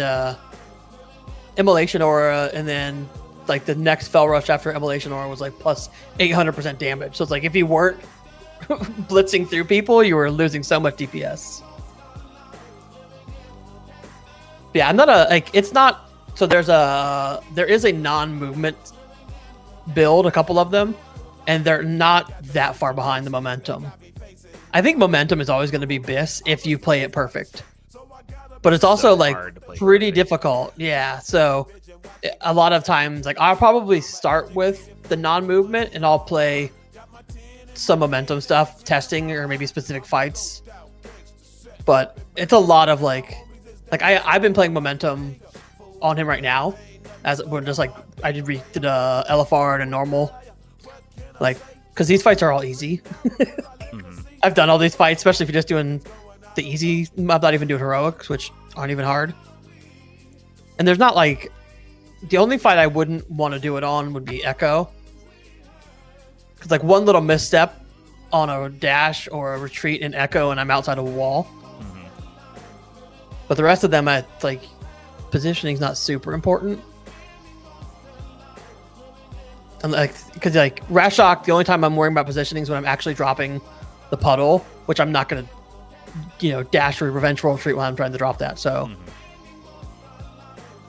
Immolation Aura and then like the next Fell Rush after Immolation Aura was like plus 800% damage. So it's like if you weren't blitzing through people, you were losing so much DPS. Yeah, I'm not it's not. So there is a non-movement build, a couple of them, and they're not that far behind the momentum. I think momentum is always going to be BIS if you play it perfect. But it's also like pretty difficult. Yeah, so a lot of times like I'll probably start with the non-movement and I'll play some momentum stuff, testing or maybe specific fights. But it's a lot of like I've been playing momentum on him right now as we're just like I did LFR and a normal, like because these fights are all easy. I've done all these fights, especially if you're just doing the easy. I'm not even doing heroics, which aren't even hard. And there's not like the only fight I wouldn't want to do it on would be Echo, because like one little misstep on a dash or a retreat in Echo and I'm outside of a wall. But the rest of them, like positioning's not super important. And like because like Rashok, the only time I'm worrying about positioning is when I'm actually dropping the puddle, which I'm not gonna dash or revengeful retreat while I'm trying to drop that. So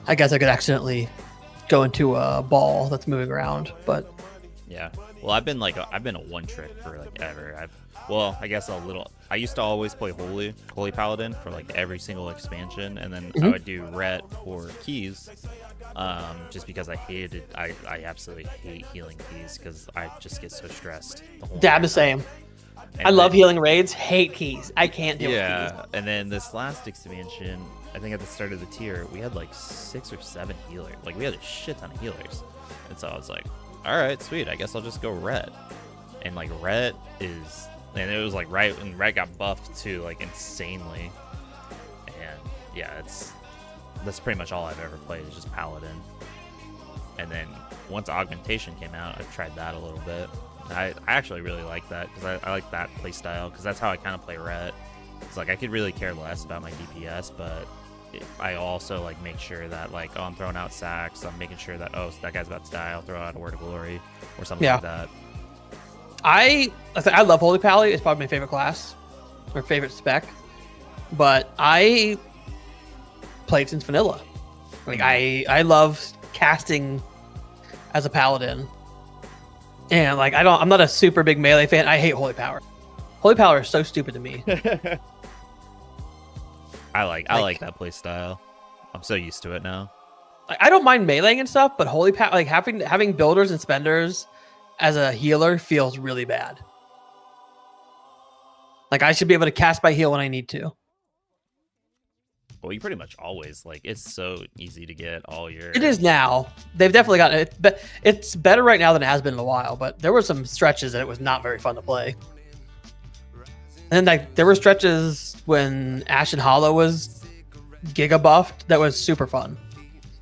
I guess I could accidentally go into a ball that's moving around. But yeah, well, I've been a one trick for like ever. I guess a little. I used to always play Holy Paladin for like every single expansion, and then I would do Ret for keys, just because I absolutely hate healing keys because I just get so stressed. I'm the same. And I love healing raids, hate keys. I can't deal with keys. Yeah, and then this last expansion, I think at the start of the tier, we had like 6 or 7 healers. Like we had a shit ton of healers, and so I was like, all right, sweet. I guess I'll just go Ret, and like Ret is. And it was like right when Ret got buffed too, like insanely. And yeah, that's pretty much all I've ever played is just Paladin. And then once Augmentation came out, I've tried that a little bit. I actually really like that because I like that play style because that's how I kind of play Ret. It's like I could really care less about my DPS, but I also like make sure that like I'm throwing out sacks. I'm making sure that that guy's about to die. I'll throw out a Word of Glory or something like that. I love Holy Pally. It's probably my favorite class or favorite spec, but I played since vanilla. Like I love casting as a paladin, and like I'm not a super big melee fan. I hate holy power. Holy power is so stupid to me. I like that play style. I'm so used to it now. Like, I don't mind meleeing and stuff, but holy power, like having builders and spenders as a healer feels really bad. Like I should be able to cast my heal when I need to. Well, you pretty much always like it's so easy to get all your. It is now. They've definitely gotten it, but it's better right now than it has been in a while. But there were some stretches that it was not very fun to play. And then like there were stretches when Ashen Hollow was giga buffed that was super fun.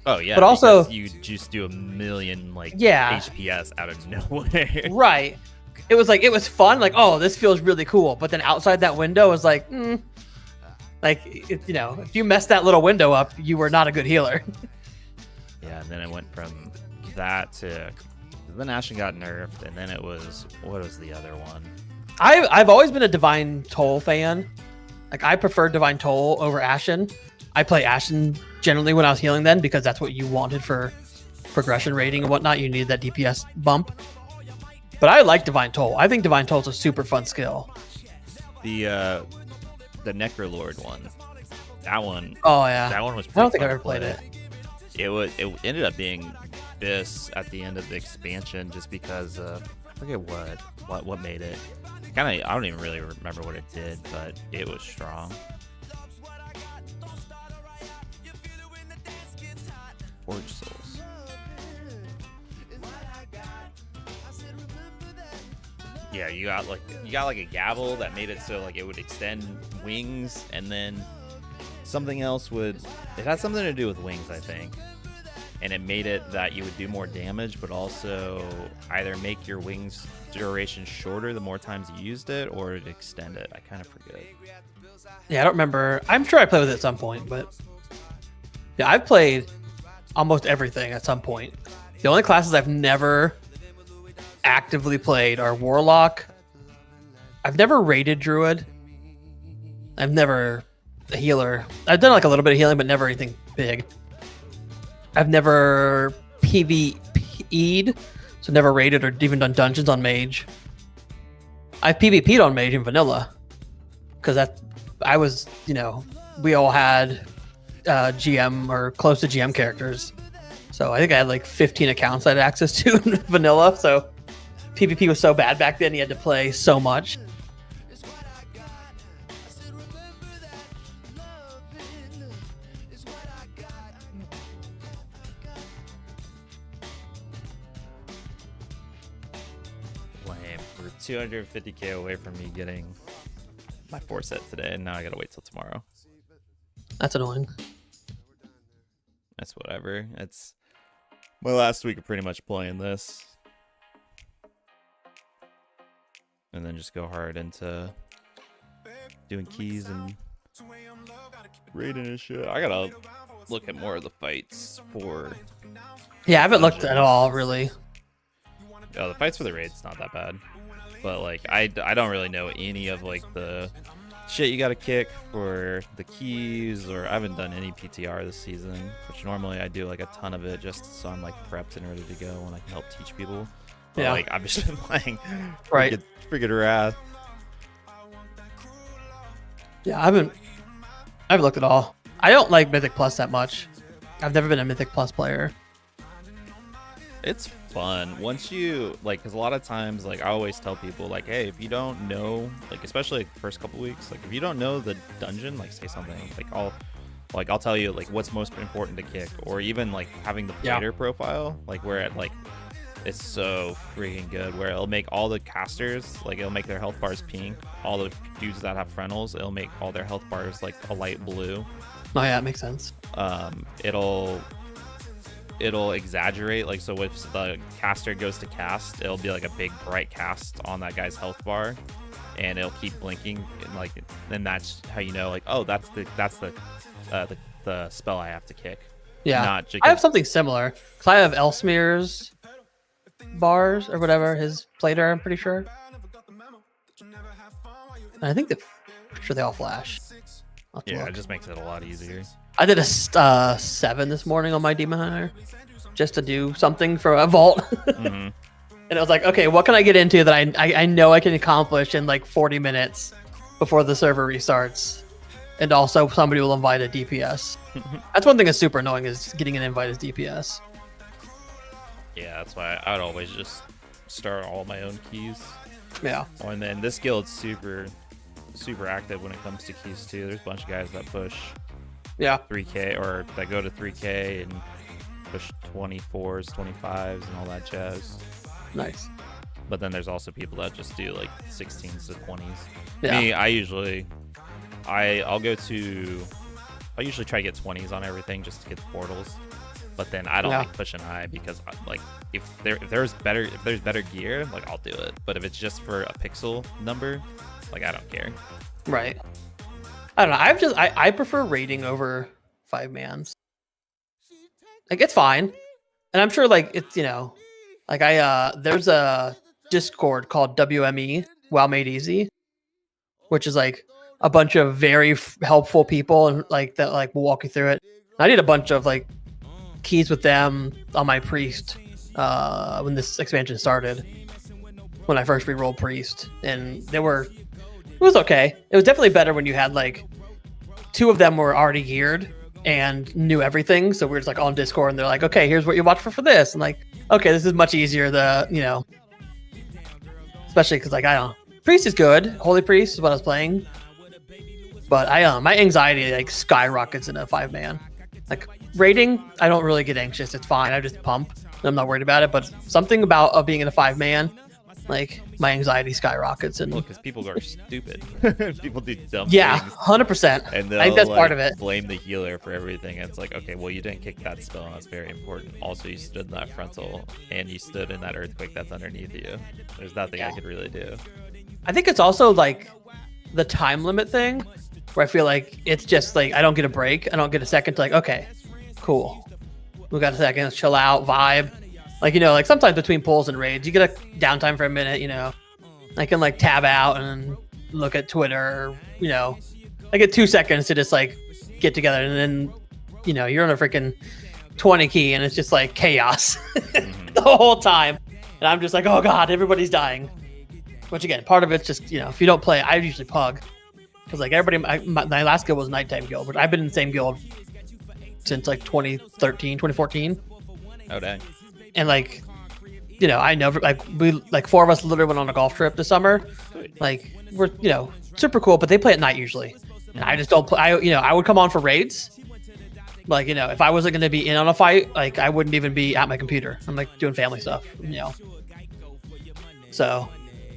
Oh yeah, but also because you just do a million like Yeah. HPS out of nowhere. Right. It was fun. Like, oh, this feels really cool. But then outside that window was like, if you messed that little window up, you were not a good healer. Yeah, and then it went from that to then Ashen got nerfed, and then it was what was the other one? I've always been a Divine Toll fan. Like I prefer Divine Toll over Ashen. I play Ashen generally when I was healing then because that's what you wanted for progression rating and whatnot. You needed that DPS bump. But I like Divine Toll. I think Divine Toll is a super fun skill. The Necrolord one. That one. Oh yeah. That one was. I don't think fun I ever to played play. it. It ended up being this at the end of the expansion just because I forget what made it. I don't even really remember what it did, but it was strong. Forge Souls. Yeah, you got like a gavel that made it so like it would extend wings, and then something else it had something to do with wings, I think. And it made it that you would do more damage, but also either make your wings duration shorter the more times you used it, or it extend it. I kind of forget. Yeah, I don't remember. I'm sure I played with it at some point, but yeah, I've played almost everything at some point. The only classes I've never actively played are Warlock. I've never raided Druid. I've never a healer. I've done like a little bit of healing, but never anything big. I've never PvP'd, so never raided or even done dungeons on Mage. I've PvP'd on Mage in vanilla, because we all had GM or close to GM characters. So I think I had like 15 accounts I had access to in vanilla. So PvP was so bad back then, you had to play so much. Lame. We're 250k away from me getting my 4 set today, and now I gotta wait till tomorrow. That's annoying. That's whatever. It's my last week of pretty much playing this. And then just go hard into doing keys and raiding and shit. I gotta look at more of the fights for... Yeah, I haven't looked at all, really. Oh, the fights for the raids not that bad. But, like, I don't really know any of, like, the shit you gotta kick for the keys, or I haven't done any PTR this season, which normally I do, like, a ton of it just so I'm, like, prepped and ready to go and I can help teach people. But, Yeah. like, I've just been playing Right. friggin' Wrath. Yeah, I haven't looked at all. I don't like Mythic Plus that much. I've never been a Mythic Plus player. It's fun once you like, because a lot of times, like, I always tell people, like, hey, if you don't know, like, especially like the first couple weeks, like, if you don't know the dungeon, like, say something. Like, I'll tell you, like, what's most important to kick, or even like having the player profile, like, where it, like, it's so freaking good, where it'll make all the casters, like, it'll make their health bars pink. All the dudes that have frontals, it'll make all their health bars like a light blue. Oh yeah, it makes sense. It'll exaggerate, like, so if the caster goes to cast, it'll be like a big bright cast on that guy's health bar, and it'll keep blinking, and like, then that's how you know, like, oh, that's the spell I have to kick. Yeah, I have something similar because I have Elsmere's bars or whatever his plater. I'm pretty sure. And I think pretty sure they all flash. Yeah, it just makes it a lot easier. I did a 7 this morning on my Demon Hunter just to do something for a vault. Mhm. And I was like, okay, what can I get into that I know I can accomplish in like 40 minutes before the server restarts? And also somebody will invite a DPS. That's one thing that's super annoying is getting an invite as DPS. Yeah, that's why I would always just start all my own keys. Yeah. Oh, and then this guild's super active when it comes to keys too. There's a bunch of guys that push Yeah. 3K or that go to 3K and push 24s, 25s, and all that jazz. Nice. But then there's also people that just do like 16s to 20s. Yeah. Me, I'll usually try to get 20s on everything just to get the portals. But then I don't Yeah. like pushing high because like if there's better gear, like I'll do it. But if it's just for a pixel number, like I don't care. Right. I don't know. I prefer raiding over 5-mans. Like it's fine. And I'm sure like it's, like there's a Discord called WME, WoW Made Easy, which is like a bunch of very helpful people and like that like will walk you through it. I did a bunch of like keys with them on my priest when this expansion started. When I first re-rolled priest, and it was okay. It was definitely better when you had like 2 of them were already geared and knew everything. So we were just like on Discord, and they're like, "Okay, here's what you watch for this," and like, "Okay, this is much easier." Especially because like I don't know, priest is good. Holy priest is what I was playing, but my anxiety like skyrockets in a 5-man. Like raiding, I don't really get anxious. It's fine. I just pump. I'm not worried about it. But something about being in a 5-man, like my anxiety skyrockets. And Well, because people are stupid. People do dumb yeah, things. 100%. And I think that's part of it. blame the healer for everything. And it's like, okay, well, you didn't kick that spell, and that's very important. Also, you stood in that frontal, and you stood in that earthquake that's underneath you. There's nothing I could really do. I think it's also like the time limit thing, where I feel like it's just like I don't get a break. I don't get a second to like, okay, cool. We got a second, let's chill out, vibe. Like, like sometimes between pulls and raids, you get a downtime for a minute, I can like tab out and look at Twitter, I get 2 seconds to just like get together, and then, you're on a freaking 20 key and it's just like chaos the whole time. And I'm just like, oh God, everybody's dying. Which again, part of it's just, if you don't play, I usually pug. Because like everybody, my last guild was Nighttime Guild, but I've been in the same guild since like 2013, 2014. Oh, dang. And like, I never like we like 4 of us literally went on a golf trip this summer. Like we're super cool, but they play at night usually. And I just don't play. I would come on for raids. Like if I wasn't going to be in on a fight, like I wouldn't even be at my computer. I'm like doing family stuff. So.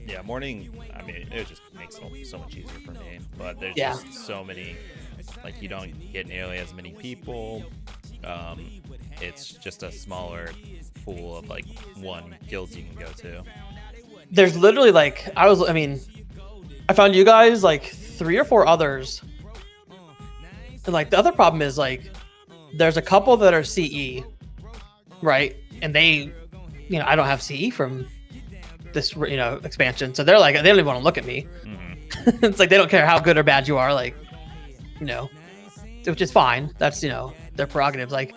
Yeah, morning. I mean, it just makes it so much easier for me. But there's Yeah. just so many. Like you don't get nearly as many people. It's just a smaller pool of like one guilds you can go to. There's literally like I found you guys like 3 or 4 others, and like the other problem is like there's a couple that are CE, right? And they, I don't have CE from this expansion, so they're like they don't even want to look at me. Mm-hmm. It's like they don't care how good or bad you are, like which is fine. That's their prerogatives. Like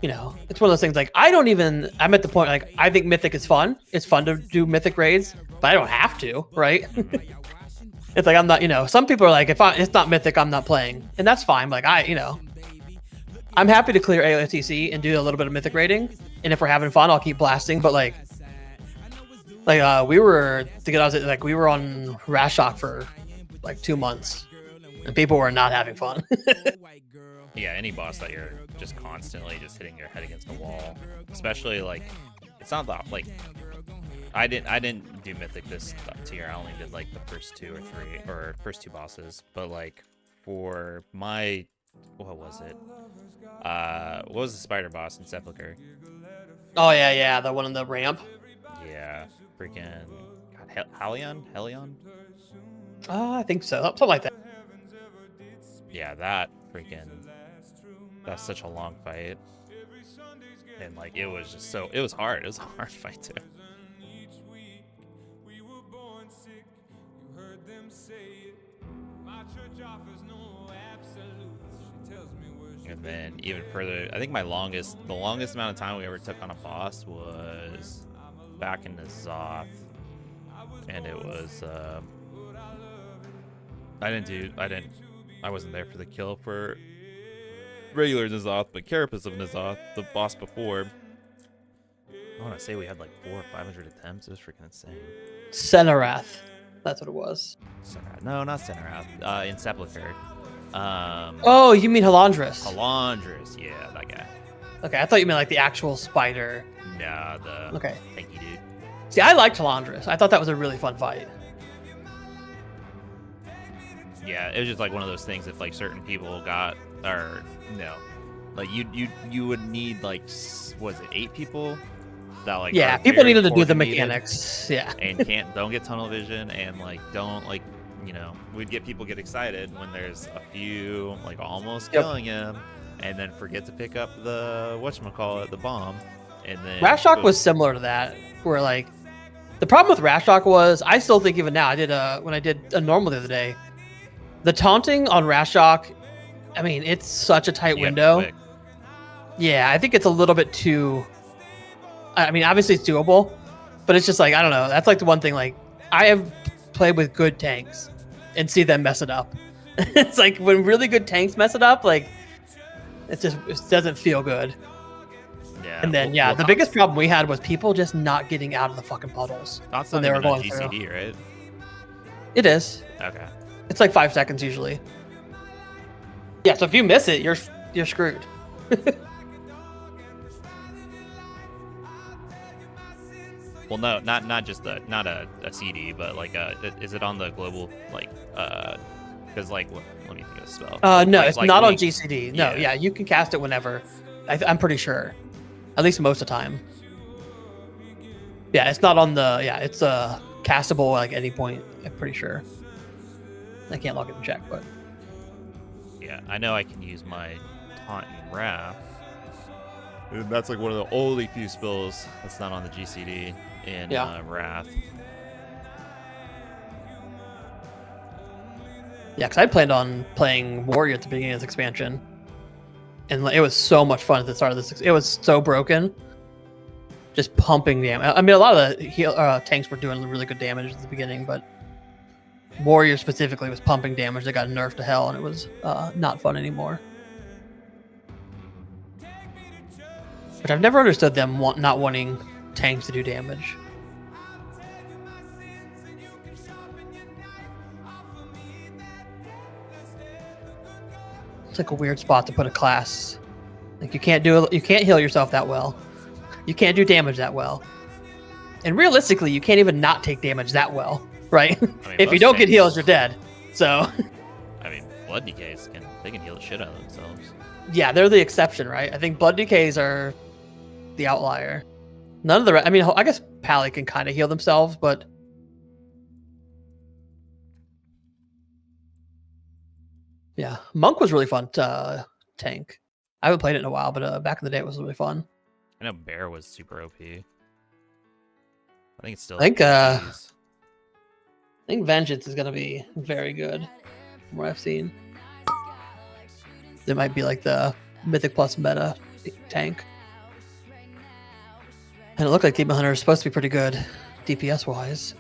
it's one of those things like I'm at the point like I think Mythic is fun. It's fun to do Mythic raids, but I don't have to, right? It's like I'm not, some people are like, if it's not Mythic, I'm not playing. And that's fine. Like I'm happy to clear AOTC and do a little bit of Mythic raiding. And if we're having fun, I'll keep blasting. But we were on Rashok for like 2 months and people were not having fun. Yeah, any boss that you're just constantly just hitting your head against the wall, especially like it's not that like I didn't do Mythic this tier. I only did like the first 2 or 3 or first 2 bosses. But like for my what was it? What was the spider boss in Sepulchre? Oh yeah, the one on the ramp. Yeah, freaking God, Helion. I think so, something like that. Yeah, that's such a long fight, and like it was hard. It was a hard fight too. And then even further, I think the longest amount of time we ever took on a boss was back in the Zoth. And it was, I wasn't there for the kill for regular N'Zoth, but Carapace of N'Zoth, the boss before. I want to say we had like 400 or 500 attempts. It was freaking insane. Senarath. That's what it was. Senarath. No, not Senarath. In Sepulchre. Oh, you mean Halandris? Halandris. Yeah, that guy. Okay, I thought you meant like the actual spider. Nah, the Okay. tanky dude. See, I liked Halandris. I thought that was a really fun fight. Yeah, it was just like one of those things. If like certain people got, or no, like you would need like, was it 8 people? That like Yeah, are people very needed to do the coordinated mechanics. Yeah. and don't get tunnel vision and like don't like, you know, we'd get people get excited when there's a few like almost Yep. killing him, and then forget to pick up the whatchamacallit, the bomb, and then Rashock boom. was similar to that, where like the problem with Rashock was, I still think even now, I did when I did a normal the other day, the taunting on Rashock, I mean, it's such a tight Yeah, window. quick. Yeah, I think it's a little bit too. I mean, obviously it's doable, but it's just like, I don't know. That's like the one thing. Like, I have played with good tanks and see them mess it up. It's like when really good tanks mess it up, like it doesn't feel good. Yeah, And then the biggest problem we had was people just not getting out of the fucking puddles That's when not they were even on going through. GCD, right? It is. Okay. It's like 5 seconds usually. Yeah, so if you miss it, you're screwed. Well, no, not just not a CD, but like is it on the global like because like let me think of the spell. No, Like- it's like not on Link. GCD. No, Yeah. yeah, you can cast it whenever. I'm pretty sure, at least most of the time. Yeah, it's not on the. Yeah, it's castable like any point. I'm pretty sure. I can't log in and check, but Yeah, I know I can use my taunt and wrath. And that's like one of the only few spells that's not on the GCD in Yeah. wrath. yeah, because I planned on playing Warrior at the beginning of this expansion, and like, it was so much fun at the start of this. It was so broken, just pumping damage. I mean, a lot of the tanks were doing really good damage at the beginning, but Warrior specifically was pumping damage that got nerfed to hell, and it was not fun anymore. But I've never understood them not wanting tanks to do damage. It's like a weird spot to put a class. Like you can't heal yourself that well. You can't do damage that well. And realistically, you can't even not take damage that well, right? mean, If you most don't get tanks- heals, you're dead. So I mean, blood decays they can heal the shit out of themselves. yeah, they're the exception, right? I think blood decays are the outlier. None of the I mean, I guess Pally can kind of heal themselves, but yeah, Monk was really fun to tank. I haven't played it in a while, but back in the day it was really fun. I know Bear was super OP. I think it's still. I think, OPs. I think Vengeance is gonna be very good from what I've seen. It might be like the Mythic Plus meta tank. And it looked like Demon Hunter is supposed to be pretty good DPS wise.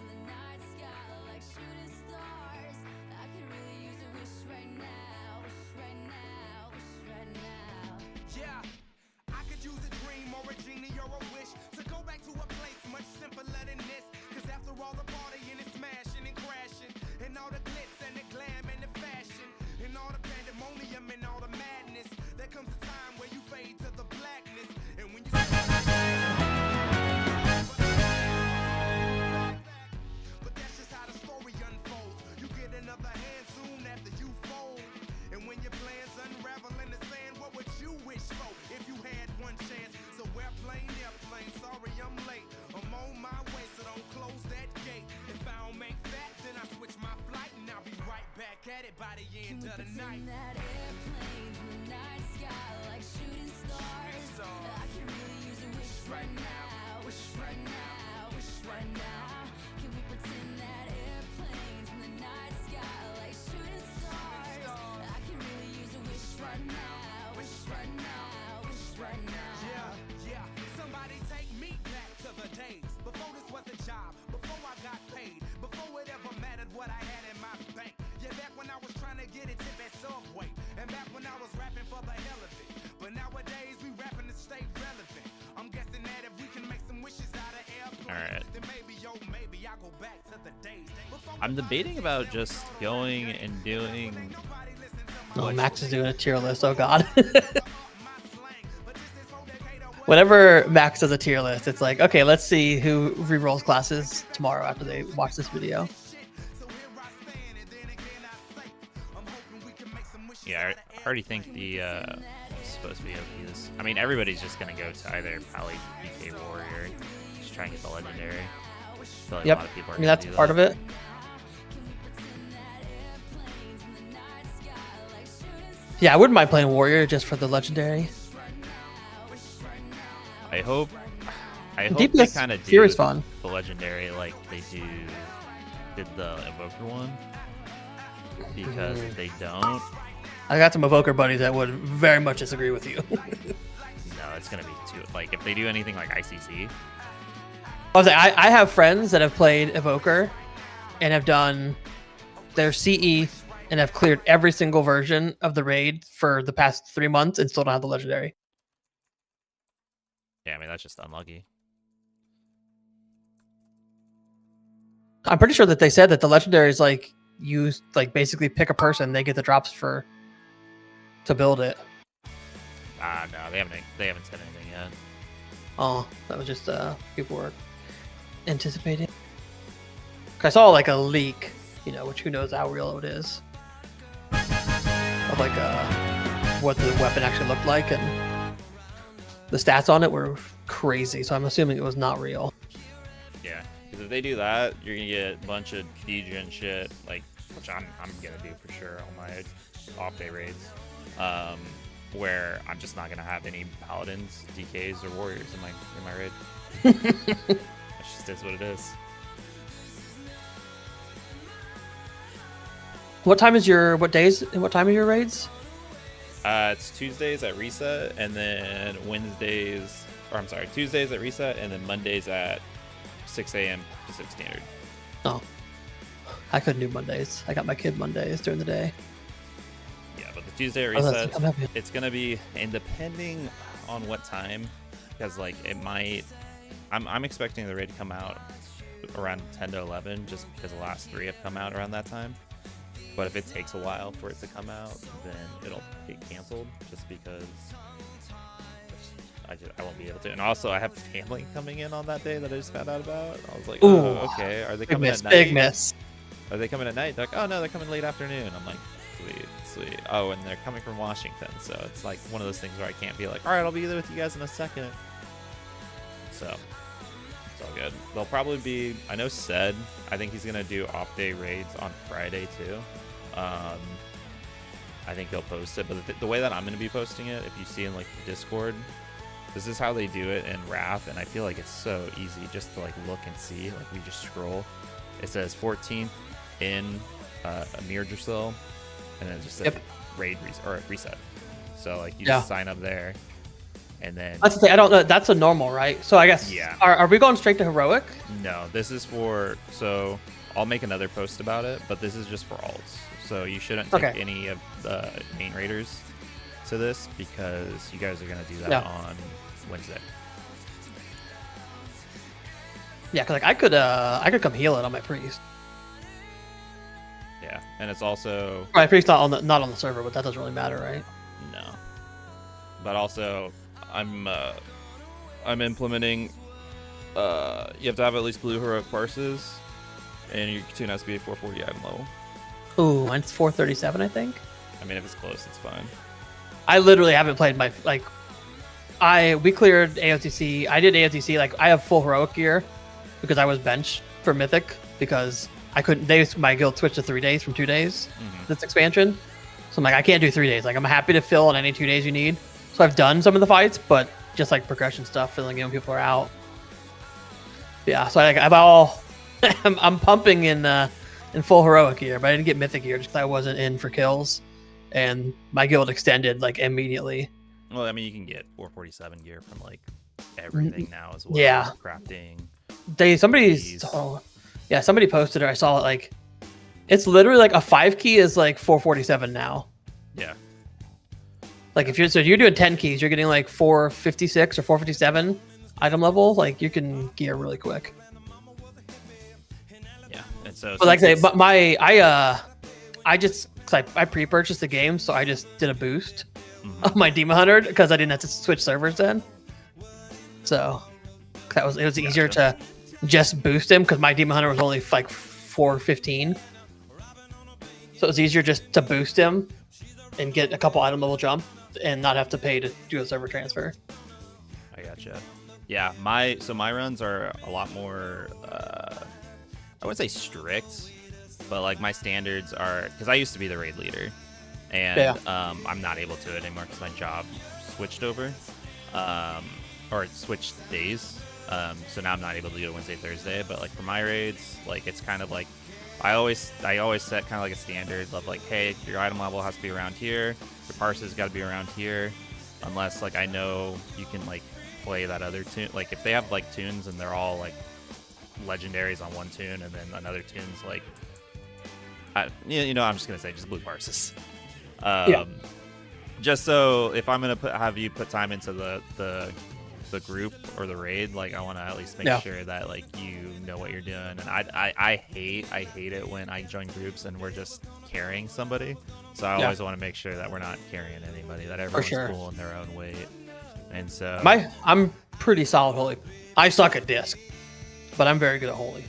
Yeah, I could use a dream or a genie or a wish to go back to a place much simpler than this. Cause after all the partying and smashing and crashing, and all the glitz and the glam and the fashion, and all the pandemonium and all the madness, there comes a time where you fade to the blackness. And when you but that's just how the story unfolds. You get another hand soon after you fold. And when your plans unravel in the sand, what would you wish for if you had one chance? So airplane, sorry I'm late. I'm on my way, so don't close that gate. If I don't make that, then I switch my flight and I'll be right back at it by the end of the night. That airplanes in the night sky like shooting stars. I can really use a wish right now. Wish right now. Wish right now. Can we pretend that airplanes in the night sky like shooting stars? But nowadays we rapping to stay relevant. I'm guessing that if we can make some wishes out of airplanes, All right. then maybe I go back to the days. I'm debating about just going and doing. Oh, Max is doing a tier list. Oh God. Whenever Max does a tier list, it's like, okay, let's see who rerolls classes tomorrow after they watch this video. Yeah, I already think the supposed to be OP is. I mean, everybody's just gonna go to either Pally, BK Warrior, just try and get the legendary. I feel like Yep. a lot of people are I mean, gonna that's do part that. of it. Yeah, I wouldn't mind playing Warrior just for the legendary. I hope they DPS kind of tier do is fun. the legendary like they did the Evoker one. Because if they don't, I got some Evoker buddies that would very much disagree with you. no, it's gonna be too. Like if they do anything like ICC, I was like, I have friends that have played Evoker and have done their CE and have cleared every single version of the raid for the past 3 months and still don't have the legendary. yeah, I mean that's just unlucky. I'm pretty sure that they said that the legendary is like you like basically pick a person, they get the drops to build it. No, they haven't said anything yet. Oh, that was just people were anticipating. 'Cause I saw like a leak, you know, which who knows how real it is, of like what the weapon actually looked like, and the stats on it were crazy. So I'm assuming it was not real. Yeah, because if they do that, you're gonna get a bunch of degen shit, like which I'm gonna do for sure on my off day raids, where I'm just not gonna have any paladins, DKs, or warriors in my raid. It just is what it is. What time is your what days and what time are your raids? It's Tuesdays at reset, and then Tuesdays at reset, and then Mondays at 6 a.m. Pacific Standard. Oh, I couldn't do Mondays. I got my kid Mondays during the day. Yeah, but the Tuesday at Oh, that's- reset, I'm happy. it's gonna be, and depending on what time, because like it might, I'm expecting the raid to come out around 10 to 11, just because the last 3 have come out around that time. But if it takes a while for it to come out, then it'll get canceled, just because I won't be able to. And also, I have family coming in on that day that I just found out about. I was like, Ooh. oh, okay. Are they Big coming miss, at night? big miss. Are they coming at night? They're like, oh no, they're coming late afternoon. I'm like, sweet. Oh, and they're coming from Washington, so it's like one of those things where I can't be like, all right, I'll be there with you guys in a second. So it's all good. They'll probably be. I know Sed. I think he's gonna do off day raids on Friday too. I think he'll post it, but the way that I'm gonna be posting it, if you see in like the Discord, this is how they do it in Wrath, and I feel like it's so easy just to like look and see. Like we just scroll. It says 14th in Amir Drasil, and then it just says Yep. raid reset. So like you Yeah. just sign up there, and then That's the thing. I don't know. That's a normal, right? So I guess. Yeah. Are we going straight to heroic? no, this is for. So I'll make another post about it, but this is just for alts. So you shouldn't take Okay. any of the main raiders to this, because you guys are gonna do that Yeah. on Wednesday. Yeah, because like I could come heal it on my priest. Yeah, and it's also My priest not on the server, but that doesn't really matter, right? no. But also, I'm implementing. You have to have at least blue heroic parses, and your tune has to be a 440 item level. Ooh, mine's 437, I think. I mean, if it's close, it's fine. I literally haven't played my like. We cleared AOTC. I did AOTC. Like I have full heroic gear because I was benched for Mythic because I couldn't. My guild switched to 3 days from 2 days. This expansion, so I'm like I can't do 3 days. Like I'm happy to fill on any 2 days you need. So I've done some of the fights, but just like progression stuff, filling in when people are out. Yeah, so I'm pumping in full heroic gear, but I didn't get mythic gear just because I wasn't in for kills, and my guild extended like immediately. Well, I mean, you can get 447 gear from like everything now as well. Yeah. Crafting. Somebody posted it. I saw it like it's literally like a 5 key is like 447 now. Yeah. Like if you're doing 10 keys, you're getting like 456 or 457 item level. Like you can gear really quick. Yeah, and so But like I say, since but I just cause I pre-purchased the game, so I just did a boost of my Demon Hunter because I didn't have to switch servers then. So it was easier to just boost him because my Demon Hunter was only like 415. So it was easier just to boost him and get a couple item level jump and not have to pay to do a server transfer. I gotcha. Yeah, my runs are a lot more. I would say strict, but like my standards are because I used to be the raid leader, and I'm not able to anymore because my job switched over, or it switched days. So now I'm not able to do it Wednesday, Thursday. But like for my raids, like it's kind of like I always set kind of like a standard of like, hey, your item level has to be around here, your parses got to be around here, unless like I know you can like play that other tune. Like if they have like tunes and they're all like legendaries on one tune, and then another tune's like, I'm just gonna say just blue parses. Just so if I'm gonna have you put time into the group or the raid, like I want to at least make sure that like you know what you're doing. And I hate it when I join groups and we're just carrying somebody. So I always want to make sure that we're not carrying anybody, that everyone's cool in their own weight. And so I'm pretty solid holy. I suck at disc, but I'm very good at holy.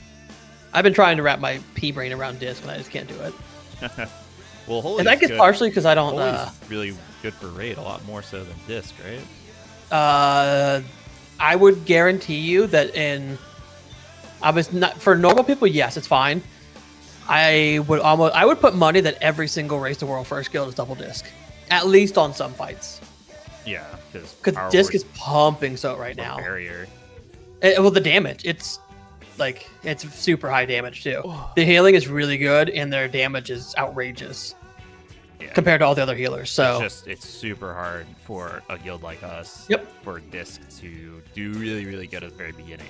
I've been trying to wrap my pea brain around disc and I just can't do it. Well, holy, and I guess partially because I don't. Holy's really good for raid, a lot more so than disc, right? I would guarantee you that for normal people, yes, it's fine. I would put money that every single Race to World First guild is double disc, at least on some fights. Yeah, because disc is pumping so right now. Barrier. Well, the damage, it's super high damage too. The healing is really good, and their damage is outrageous compared to all the other healers. So it's super hard for a guild like us. For disc to do really, really good at the very beginning.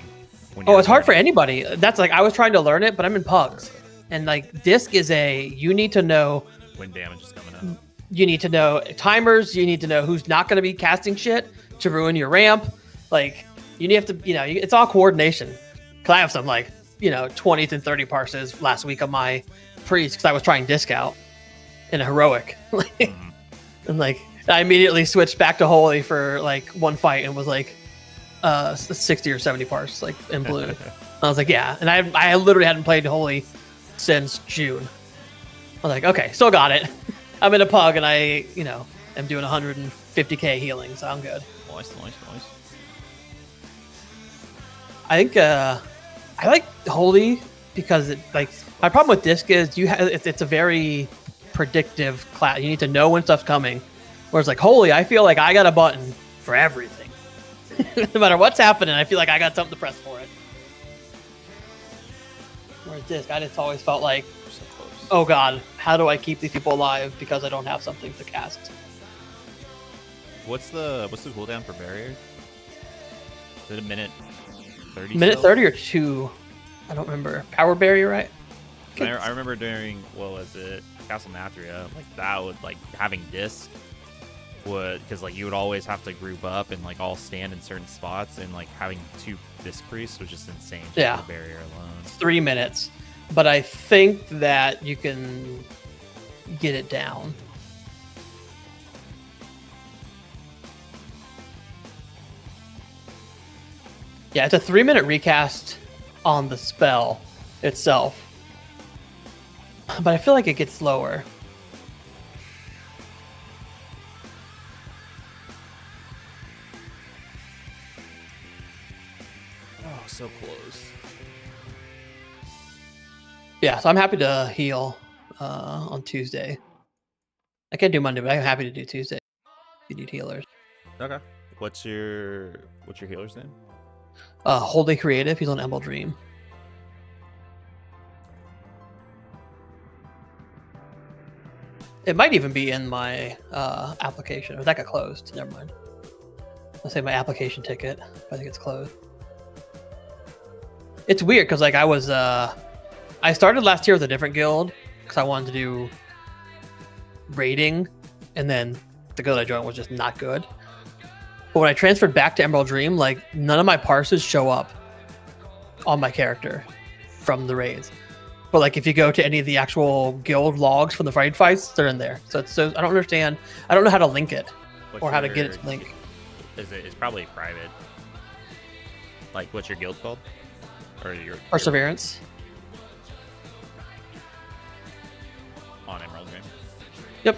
It's hard for anybody. That's like I was trying to learn it, but I'm in pugs, and like disc is you need to know when damage is coming up. You need to know timers. You need to know who's not going to be casting shit to ruin your ramp. Like you have to, it's all coordination. Cause I have some 20th and 30 parses last week on my priest because I was trying disc out in a heroic, and I immediately switched back to holy for one fight and was 60 or 70 parse in blue. I was like, yeah, and I literally hadn't played holy since June. I was like, okay, still got it. I'm in a pug and I am doing 150k healing, so I'm good. Nice. I think I like holy because my problem with disc is it's a very predictive class. You need to know when stuff's coming. Whereas holy, I feel like I got a button for everything. No matter what's happening, I feel like I got something to press for it. Whereas disc, I just always felt like, oh god, how do I keep these people alive because I don't have something to cast? What's the cooldown for barrier? Is it a minute 30? Minute 30 or 2? I don't remember. Power barrier, right? I remember during, what was it, Castle Nathria, that would, having disc would, because, you would always have to group up and, all stand in certain spots, and, having 2 disc priests was just insane. Just the barrier alone. 3 minutes. But I think that you can get it down. Yeah, it's a 3-minute recast on the spell itself. But I feel like it gets lower. Oh, so close. Yeah, so I'm happy to heal on Tuesday. I can't do Monday, but I'm happy to do Tuesday if you need healers. Okay. What's your healer's name? Holy Creative. He's on Emerald Dream. It might even be in my application. Or that got closed. Never mind. I'll say my application ticket. I think it's closed. It's weird because I started last year with a different guild because I wanted to do raiding, and then the guild I joined was just not good. But when I transferred back to Emerald Dream, like none of my parses show up on my character from the raids. But like if you go to any of the actual guild logs from the raid fights, they're in there. So I don't understand. I don't know how to link it What's or how to get your- its link. It's probably private. Like, what's your guild called? Or your Perseverance. on Emerald Dream? Yep.